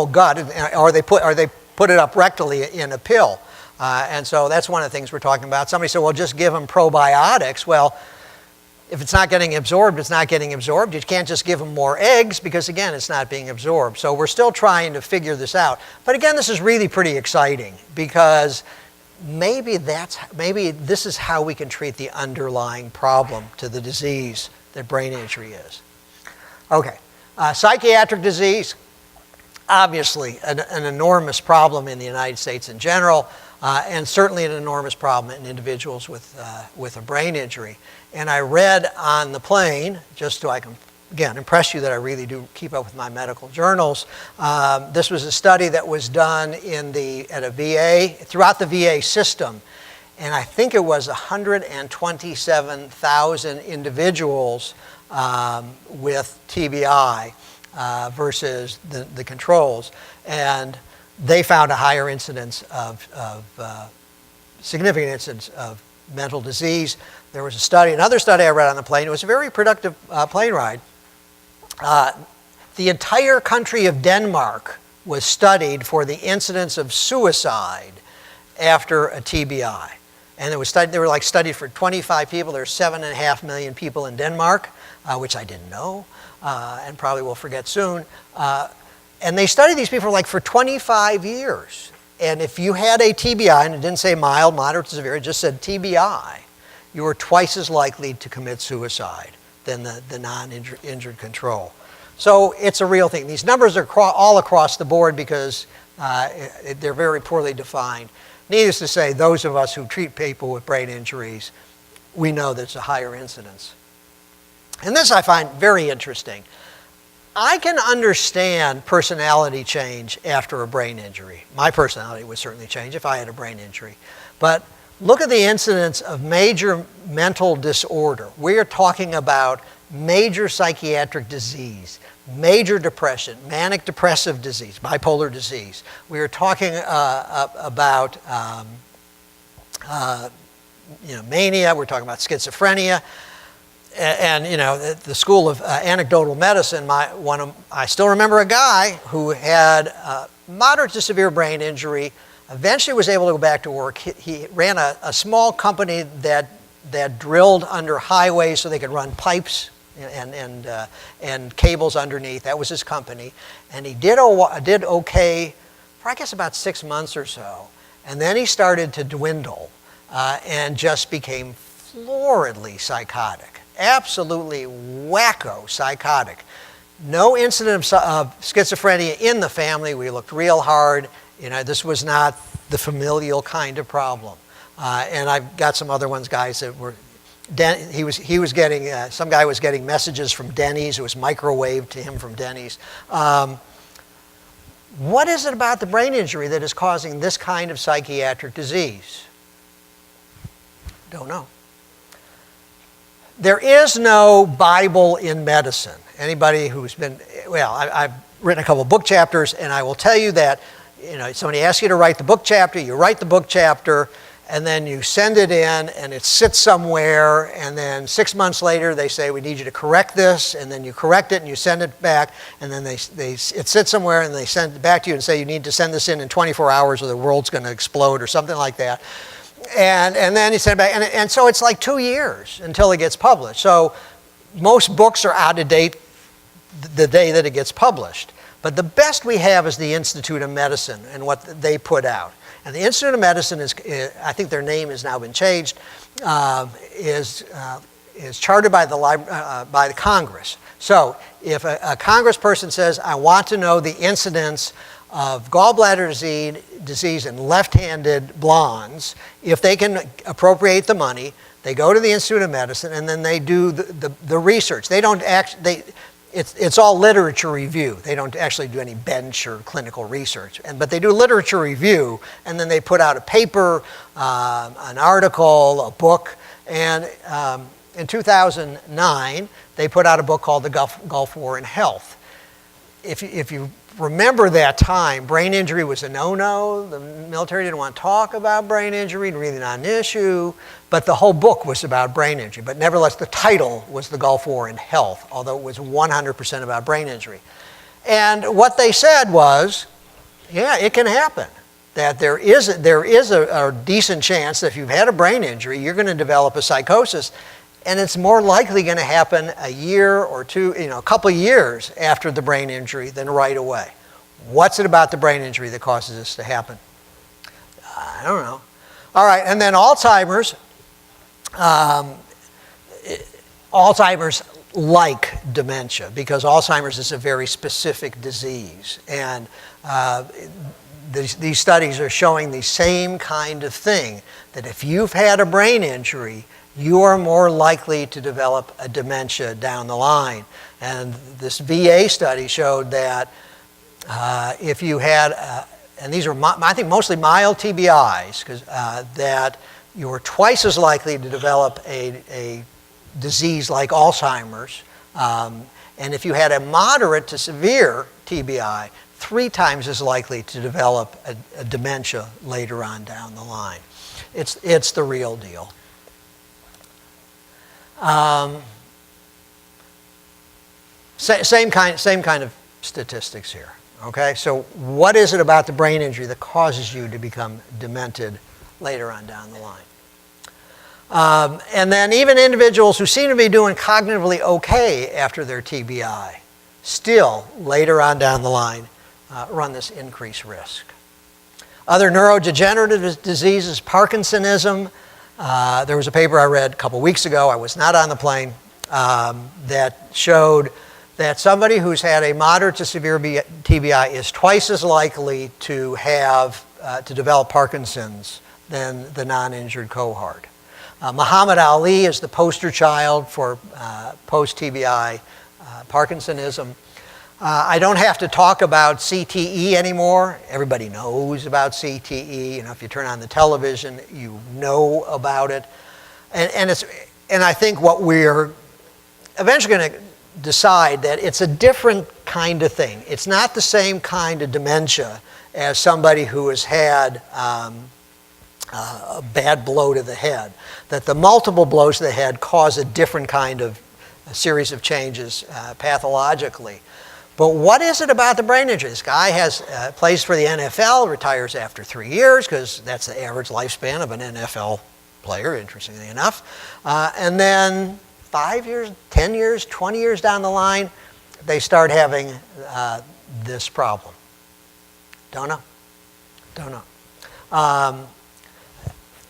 C: gut, or they put it up rectally in a pill. And so that's one of the things we're talking about. Somebody said, well, just give them probiotics. Well, if it's not getting absorbed, it's not getting absorbed. You can't just give them more eggs because, again, it's not being absorbed. So we're still trying to figure this out. But again, this is really pretty exciting because maybe this is how we can treat the underlying problem to the disease that brain injury is. Okay, psychiatric disease. Obviously, an enormous problem in the United States in general, and certainly an enormous problem in individuals with a brain injury. And I read on the plane, just so I can, again, impress you that I really do keep up with my medical journals. This was a study that was done at a VA, throughout the VA system. And I think it was 127,000 individuals with TBI. Versus the controls, and they found a higher incidence significant incidence of mental disease. There was another study I read on the plane. It was a very productive plane ride. The entire country of Denmark was studied for the incidence of suicide after a TBI. And they were studied for 25 people. There's 7.5 million people in Denmark, which I didn't know. And probably will forget soon. And they studied these people for 25 years. And if you had a TBI, and it didn't say mild, moderate, severe, it just said TBI, you were twice as likely to commit suicide than the non-injured control. So it's a real thing. These numbers are all across the board because they're very poorly defined. Needless to say, those of us who treat people with brain injuries, we know there's a higher incidence. And this I find very interesting. I can understand personality change after a brain injury. My personality would certainly change if I had a brain injury. But look at the incidence of major mental disorder. We are talking about major psychiatric disease, major depression, manic depressive disease, bipolar disease. We are talking about mania. We're talking about schizophrenia. And the school of anecdotal medicine, I still remember a guy who had moderate to severe brain injury, eventually was able to go back to work. He ran a small company that drilled under highways so they could run pipes and cables underneath. That was his company. And he did okay for, I guess, about 6 months or so. And then he started to dwindle and just became floridly psychotic. Absolutely wacko psychotic. No incident of schizophrenia in the family. We looked real hard. This was not the familial kind of problem. And I've got some other ones, guys, that were. He was getting. Some guy was getting messages from Denny's. It was microwaved to him from Denny's. What is it about the brain injury that is causing this kind of psychiatric disease? Don't know. There is no Bible in medicine. Anybody who's been, I've written a couple of book chapters, and I will tell you that, somebody asks you to write the book chapter, you write the book chapter, and then you send it in, and it sits somewhere, and then 6 months later they say, we need you to correct this, and then you correct it, and you send it back, and then it sits somewhere, and they send it back to you and say, you need to send this in 24 hours or the world's going to explode, or something like that. And then you send it back, and so it's like 2 years until it gets published. So most books are out of date the day that it gets published. But the best we have is the Institute of Medicine and what they put out. And the Institute of Medicine is I think their name has now been changed, is chartered by the Congress. So if a congressperson says, I want to know the incidence of gallbladder disease in left-handed blondes, if they can appropriate the money, they go to the Institute of Medicine and then they do the research. They don't it's all literature review. They don't actually do any bench or clinical research. But they do literature review, and then they put out a paper, an article, a book. And in 2009, they put out a book called The Gulf War in Health. If you remember that time, brain injury was a no-no. The military didn't want to talk about brain injury, really not an issue. But the whole book was about brain injury. But nevertheless, the title was The Gulf War in Health, although it was 100% about brain injury. And what they said was, yeah, it can happen. That there is a decent chance that if you've had a brain injury, you're going to develop a psychosis. And it's more likely going to happen a year or two, a couple of years after the brain injury than right away. What's it about the brain injury that causes this to happen? I don't know. All right, and then Alzheimer's. Alzheimer's like dementia because Alzheimer's is a very specific disease. And these studies are showing the same kind of thing, that if you've had a brain injury, you are more likely to develop a dementia down the line. And this VA study showed that if you had, and these are, I think, mostly mild TBIs, that you were twice as likely to develop a disease like Alzheimer's. And if you had a moderate to severe TBI, 3 times as likely to develop a dementia later on down the line. It's the real deal. Same kind of statistics here. Okay, so what is it about the brain injury that causes you to become demented later on down the line? And then even individuals who seem to be doing cognitively okay after their TBI, still later on down the line run this increased risk. Other neurodegenerative diseases, Parkinsonism. There was a paper I read a couple weeks ago, I was not on the plane, that showed that somebody who's had a moderate to severe TBI is twice as likely to have to develop Parkinson's than the non-injured cohort. Muhammad Ali is the poster child for post-TBI Parkinsonism. I don't have to talk about CTE anymore. Everybody knows about CTE. If you turn on the television, you know about it. And I think what we're eventually going to decide that it's a different kind of thing. It's not the same kind of dementia as somebody who has had a bad blow to the head. That the multiple blows to the head cause a different kind of a series of changes pathologically. But what is it about the brain injury? This guy plays for the NFL, retires after 3 years, because that's the average lifespan of an NFL player, interestingly enough. And then 5 years, 10 years, 20 years down the line, they start having this problem. Don't know.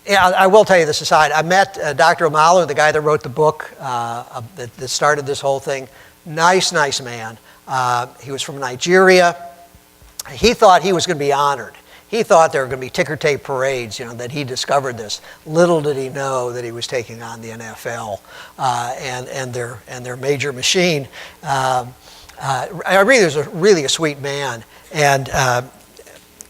C: Yeah, I will tell you this aside. I met Dr. Omalu, the guy that wrote the book that started this whole thing. Nice man. He was from Nigeria. He thought he was going to be honored. He thought there were going to be ticker tape parades, that he discovered this. Little did he know that he was taking on the NFL and their major machine. I really was really a sweet man, and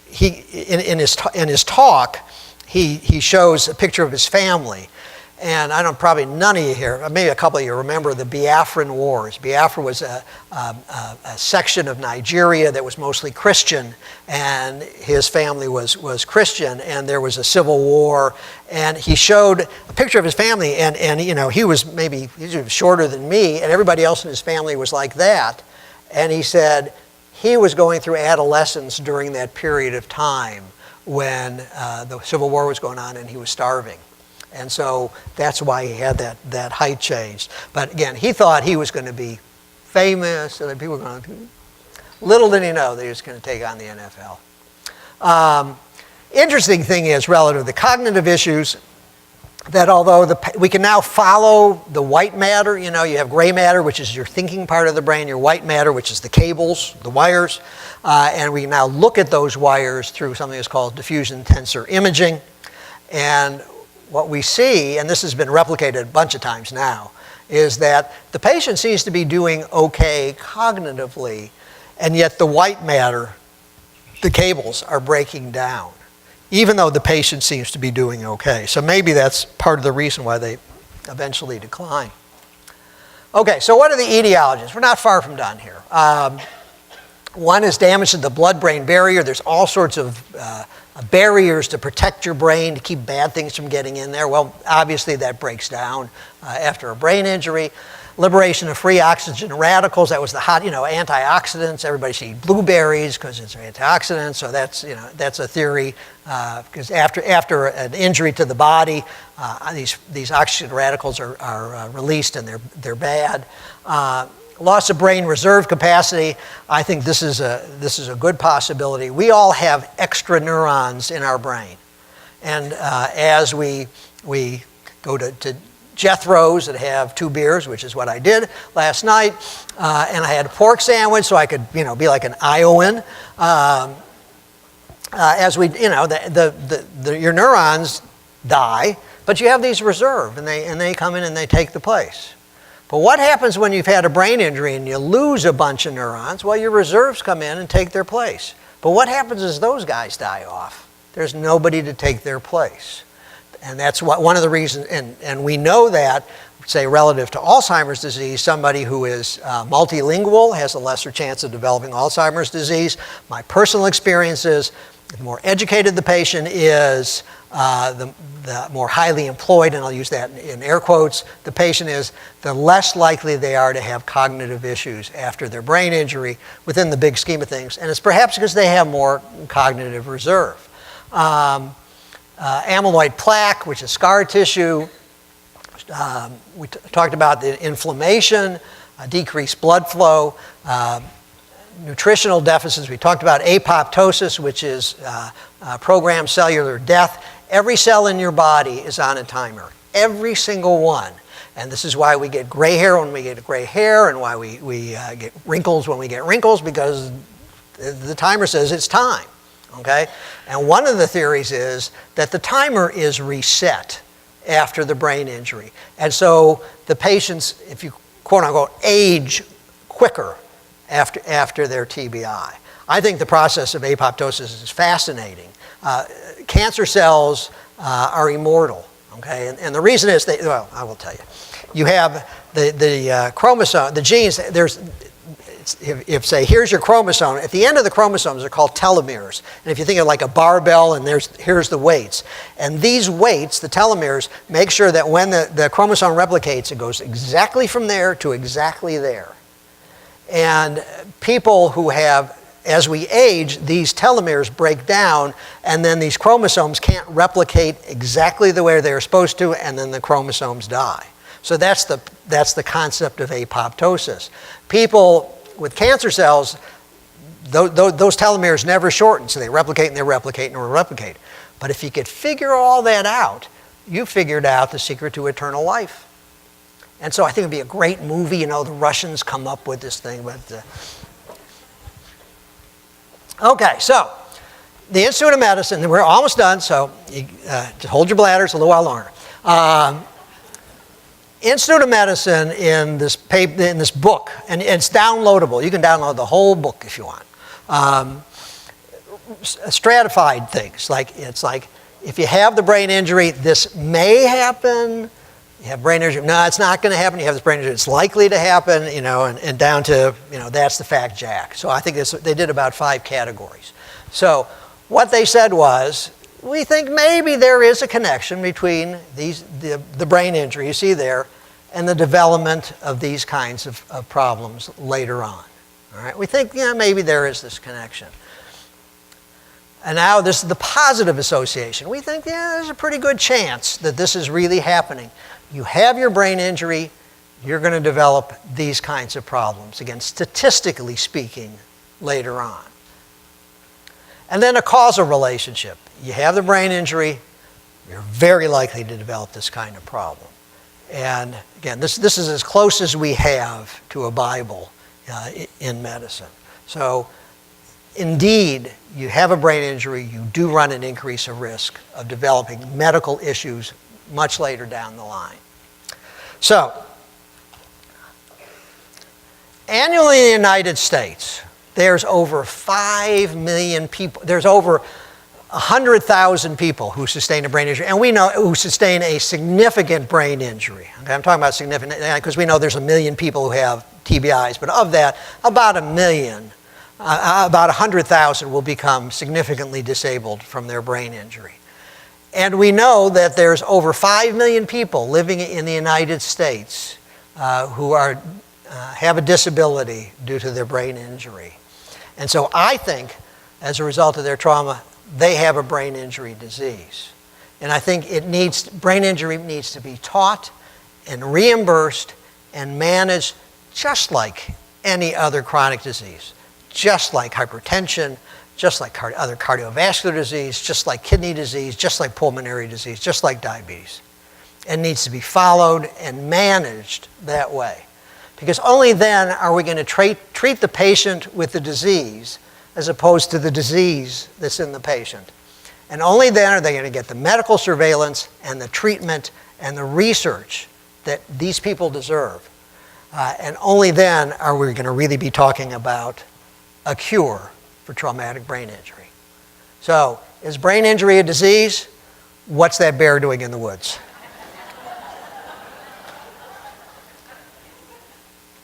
C: he in his talk he shows a picture of his family. And I don't, probably none of you here, maybe a couple of you remember the Biafran Wars. Biafra was a section of Nigeria that was mostly Christian, and his family was Christian, and there was a civil war. And he showed a picture of his family, and he was shorter than me, and everybody else in his family was like that. And he said he was going through adolescence during that period of time when the civil war was going on, and he was starving. And so that's why he had that height changed. But again, he thought he was going to be famous, and that people were going to... Little did he know that he was going to take on the NFL. Interesting thing is, relative to the cognitive issues, that although we can now follow the white matter, you have gray matter, which is your thinking part of the brain, your white matter, which is the cables, the wires, and we can now look at those wires through something that's called diffusion tensor imaging. And what we see, and this has been replicated a bunch of times now, is that the patient seems to be doing okay cognitively, and yet the white matter, the cables, are breaking down, even though the patient seems to be doing okay. So maybe that's part of the reason why they eventually decline. Okay, so what are the etiologies? We're not far from done here. One is damage to the blood-brain barrier. There's all sorts of barriers to protect your brain, to keep bad things from getting in there. Well, obviously that breaks down after a brain injury. Liberation of free oxygen radicals, that was the hot, antioxidants. Everybody should eat blueberries because it's antioxidants. So that's a theory, because after an injury to the body, these oxygen radicals are released and they're bad. Loss of brain reserve capacity, I think this is a good possibility. We all have extra neurons in our brain. And as we go to Jethro's that have 2 beers, which is what I did last night, and I had a pork sandwich so I could, be like an Iowan. As we, your neurons die, but you have these reserved, and they come in and they take the place. But what happens when you've had a brain injury and you lose a bunch of neurons? Well, your reserves come in and take their place. But what happens is those guys die off. There's nobody to take their place. And that's one of the reasons, and we know that, say, relative to Alzheimer's disease, somebody who is multilingual has a lesser chance of developing Alzheimer's disease. My personal experience is the more educated the patient is, the more highly employed, and I'll use that in air quotes, the patient is, the less likely they are to have cognitive issues after their brain injury within the big scheme of things. And it's perhaps because they have more cognitive reserve. Amyloid plaque, which is scar tissue. We talked about the inflammation, decreased blood flow, nutritional deficits. We talked about apoptosis, which is programmed cellular death. Every cell in your body is on a timer, every single one. And this is why we get gray hair when we get gray hair, and why we get wrinkles when we get wrinkles, because the timer says it's time. Okay? And one of the theories is that the timer is reset after the brain injury. And so the patients, if you quote unquote age quicker after their TBI. I think the process of apoptosis is fascinating. Cancer cells are immortal. Okay? And the reason is, I will tell you. You have the chromosome, the genes, if say, here's your chromosome, at the end of the chromosomes are called telomeres. And if you think of like a barbell, and here's the weights. And these weights, the telomeres, make sure that when the chromosome replicates, it goes exactly from there to exactly there. And people who have, as we age, these telomeres break down, and then these chromosomes can't replicate exactly the way they're supposed to, and then the chromosomes die. So that's the concept of apoptosis. People with cancer cells, those telomeres never shorten, so they replicate and they replicate and they replicate. But if you could figure all that out, you figured out the secret to eternal life. And so I think it'd be a great movie. The Russians come up with this thing. But okay, so the Institute of Medicine, and we're almost done, so just hold your bladders a little while longer. Institute of Medicine in this book, and it's downloadable. You can download the whole book if you want. Stratified things, it's like if you have the brain injury, this may happen. You have brain injury, no, it's not going to happen. You have this brain injury, it's likely to happen. And down to that's the fact jack. So I think they did about 5 categories. So what they said was, we think maybe there is a connection between the brain injury you see there and the development of these kinds of problems later on. All right? We think, maybe there is this connection. And now this is the positive association. We think, there's a pretty good chance that this is really happening. You have your brain injury, you're going to develop these kinds of problems. Again, statistically speaking, later on. And then a causal relationship. You have the brain injury, you're very likely to develop this kind of problem. And again, this is as close as we have to a Bible in medicine. So indeed, you have a brain injury, you do run an increase of risk of developing medical issues much later down the line. So, annually in the United States, there's over 5 million people, there's over 100,000 people who sustain a brain injury, and we know who sustain a significant brain injury. Okay, I'm talking about significant because we know there's 1 million people who have TBIs, but of that, about 1 million, about 100,000 will become significantly disabled from their brain injury. And we know that there's over 5 million people living in the United States who have a disability due to their brain injury. And so I think, as a result of their trauma, they have a brain injury disease. And I think brain injury needs to be taught and reimbursed and managed just like any other chronic disease, just like hypertension, just like other cardiovascular disease, just like kidney disease, just like pulmonary disease, just like diabetes. It needs to be followed and managed that way. Because only then are we going to treat the patient with the disease as opposed to the disease that's in the patient. And only then are they going to get the medical surveillance and the treatment and the research that these people deserve. And only then are we going to really be talking about a cure for traumatic brain injury. So, is brain injury a disease? What's that bear doing in the woods?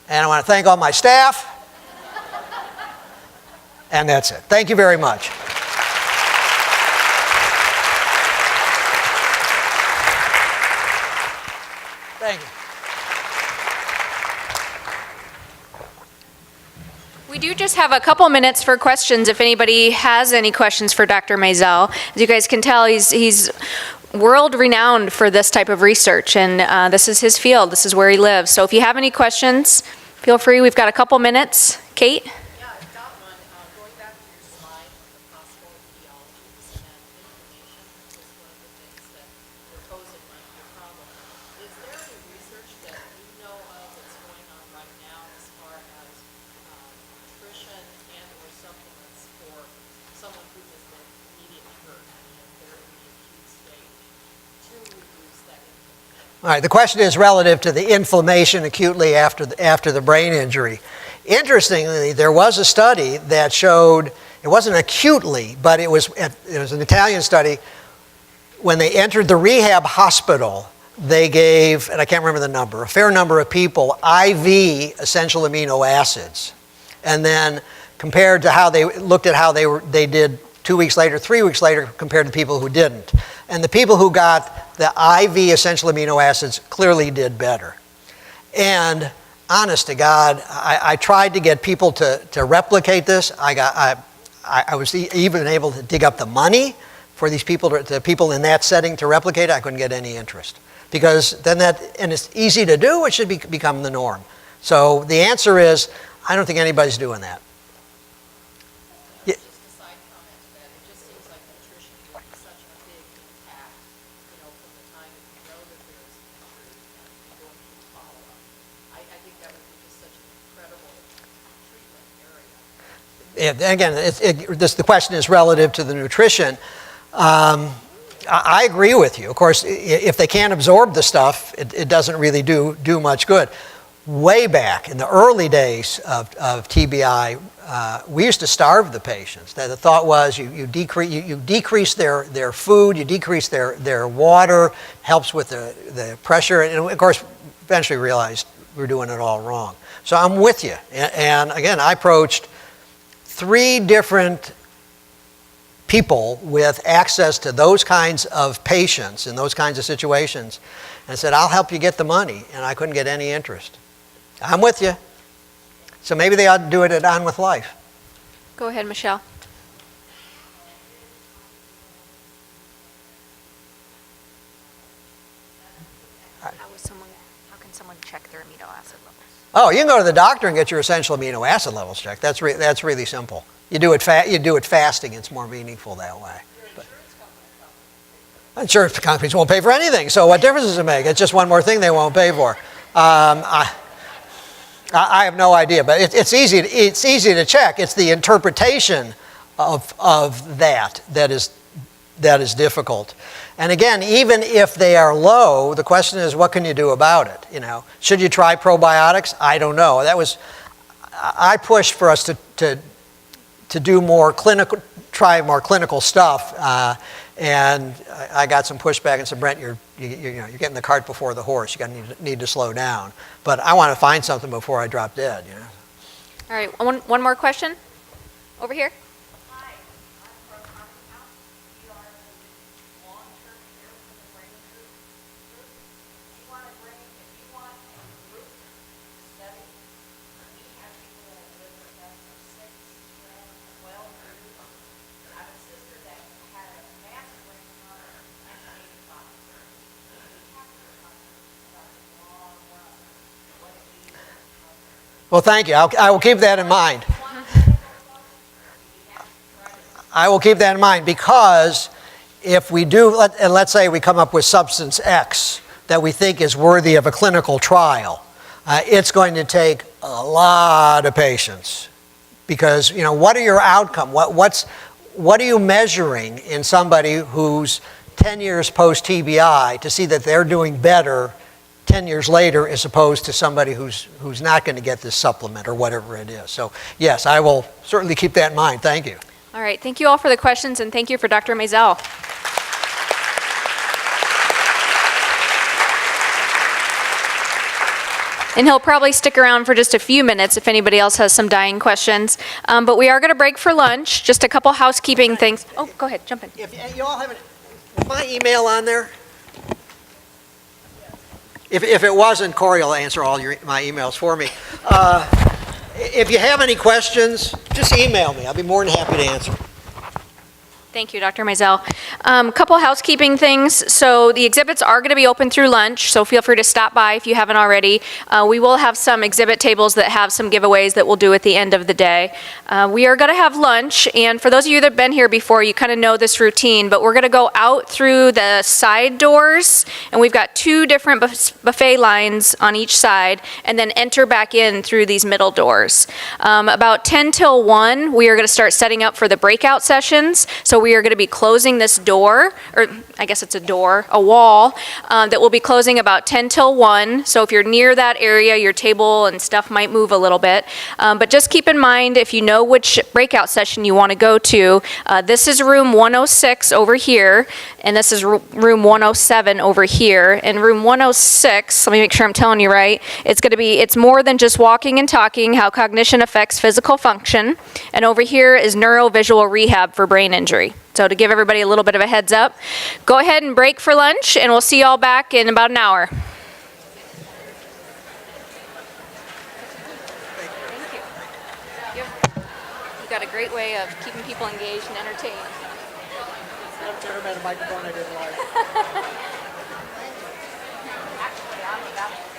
C: And I want to thank all my staff. And that's it. Thank you very much. Thank you.
D: We do just have a couple minutes for questions if anybody has any questions for Dr. Masel. As you guys can tell, he's world-renowned for this type of research, and this is his field. This is where he lives. So if you have any questions, feel free. We've got a couple minutes. Kate?
E: Yeah, I've got one. Going back to your slide on the possible etiologies and inflammation is one of the things that you're posing might be a problem. Is there any research that you know of that's going on right now as far as nutrition and or supplements for someone who has been immediately hurt and they're in the acute stage to reduce that inflammation?
C: All right, the question is relative to the inflammation acutely after the brain injury. Interestingly, there was a study that showed, it wasn't acutely, but it was an Italian study. When they entered the rehab hospital, they gave, and I can't remember the number, a fair number of people IV essential amino acids. And then compared to how they looked at how they did 2 weeks later, 3 weeks later, compared to people who didn't. And the people who got the IV essential amino acids clearly did better. And honest to God, I tried to get people to replicate this. I was even able to dig up the money for these people, the people in that setting to replicate it. I couldn't get any interest. Because then and it's easy to do, it should become the norm. So the answer is, I don't think anybody's doing that. Again, the question is relative to the nutrition. I agree with you. Of course, if they can't absorb the stuff, it doesn't really do much good. Way back in the early days of TBI, we used to starve the patients. The thought was you decrease their food, you decrease their water, helps with the pressure, and of course, eventually realized we're doing it all wrong. So I'm with you. And again, I approached 3 different people with access to those kinds of patients in those kinds of situations and said, I'll help you get the money. And I couldn't get any interest. I'm with you. So maybe they ought to do it at On With Life.
D: Go ahead, Michelle.
F: How can someone check their amino acid levels?
C: Oh, you can go to the doctor and get your essential amino acid levels checked. That's really simple. You do it fasting. It's more meaningful that way. Insurance companies won't pay for anything, so what difference does it make? It's just one more thing they won't pay for. I have no idea, but it's easy to check. It's the interpretation of that is difficult. And again, even if they are low, the question is, what can you do about it? You know, should you try probiotics? I don't know. I pushed for us to do more clinical, try more clinical stuff, and I got some pushback and said, Brent, you're getting the cart before the horse. You're going to need to slow down. But I want to find something before I drop dead. You know.
D: All right, one more question over here.
C: Well, thank you. I will keep that in mind. I will keep that in mind because if we do, let's say we come up with substance X that we think is worthy of a clinical trial, it's going to take a lot of patience because, you know, what are your outcome? What are you measuring in somebody who's 10 years post-TBI to see that they're doing better 10 years later as opposed to somebody who's not going to get this supplement or whatever it is. So yes, I will certainly keep that in mind. Thank you.
D: All right, thank you all for the questions, and thank you for Dr. Masel. And he'll probably stick around for just a few minutes if anybody else has some dying questions. But we are going to break for lunch. Just a couple housekeeping things. Oh, go ahead, jump in.
C: If you all have my email on there? If it wasn't, Corey will answer all my emails for me. If you have any questions, just email me. I'll be more than happy to answer.
D: Thank you, Dr. Masel. Couple housekeeping things. So the exhibits are going to be open through lunch, so feel free to stop by if you haven't already. We will have some exhibit tables that have some giveaways that we'll do at the end of the day. We are going to have lunch, and for those of you that have been here before, you kind of know this routine, but we're going to go out through the side doors, and we've got 2 different buffet lines on each side, and then enter back in through these middle doors. About 10 till 1, we are going to start setting up for the breakout sessions. So we are going to be closing this door, or I guess it's a wall, that will be closing about 10 till 1. So if you're near that area, your table and stuff might move a little bit. But just keep in mind, if you know which breakout session you want to go to, this is room 106 over here, and this is room 107 over here. And room 106, let me make sure I'm telling you right, it's more than just walking and talking, how cognition affects physical function. And over here is neurovisual rehab for brain injury. So to give everybody a little bit of a heads up, go ahead and break for lunch, and we'll see you all back in about an hour. Thank you. You've got a great way of keeping people engaged and entertained.
C: I've never met a microphone I didn't like.
E: Actually, I'm about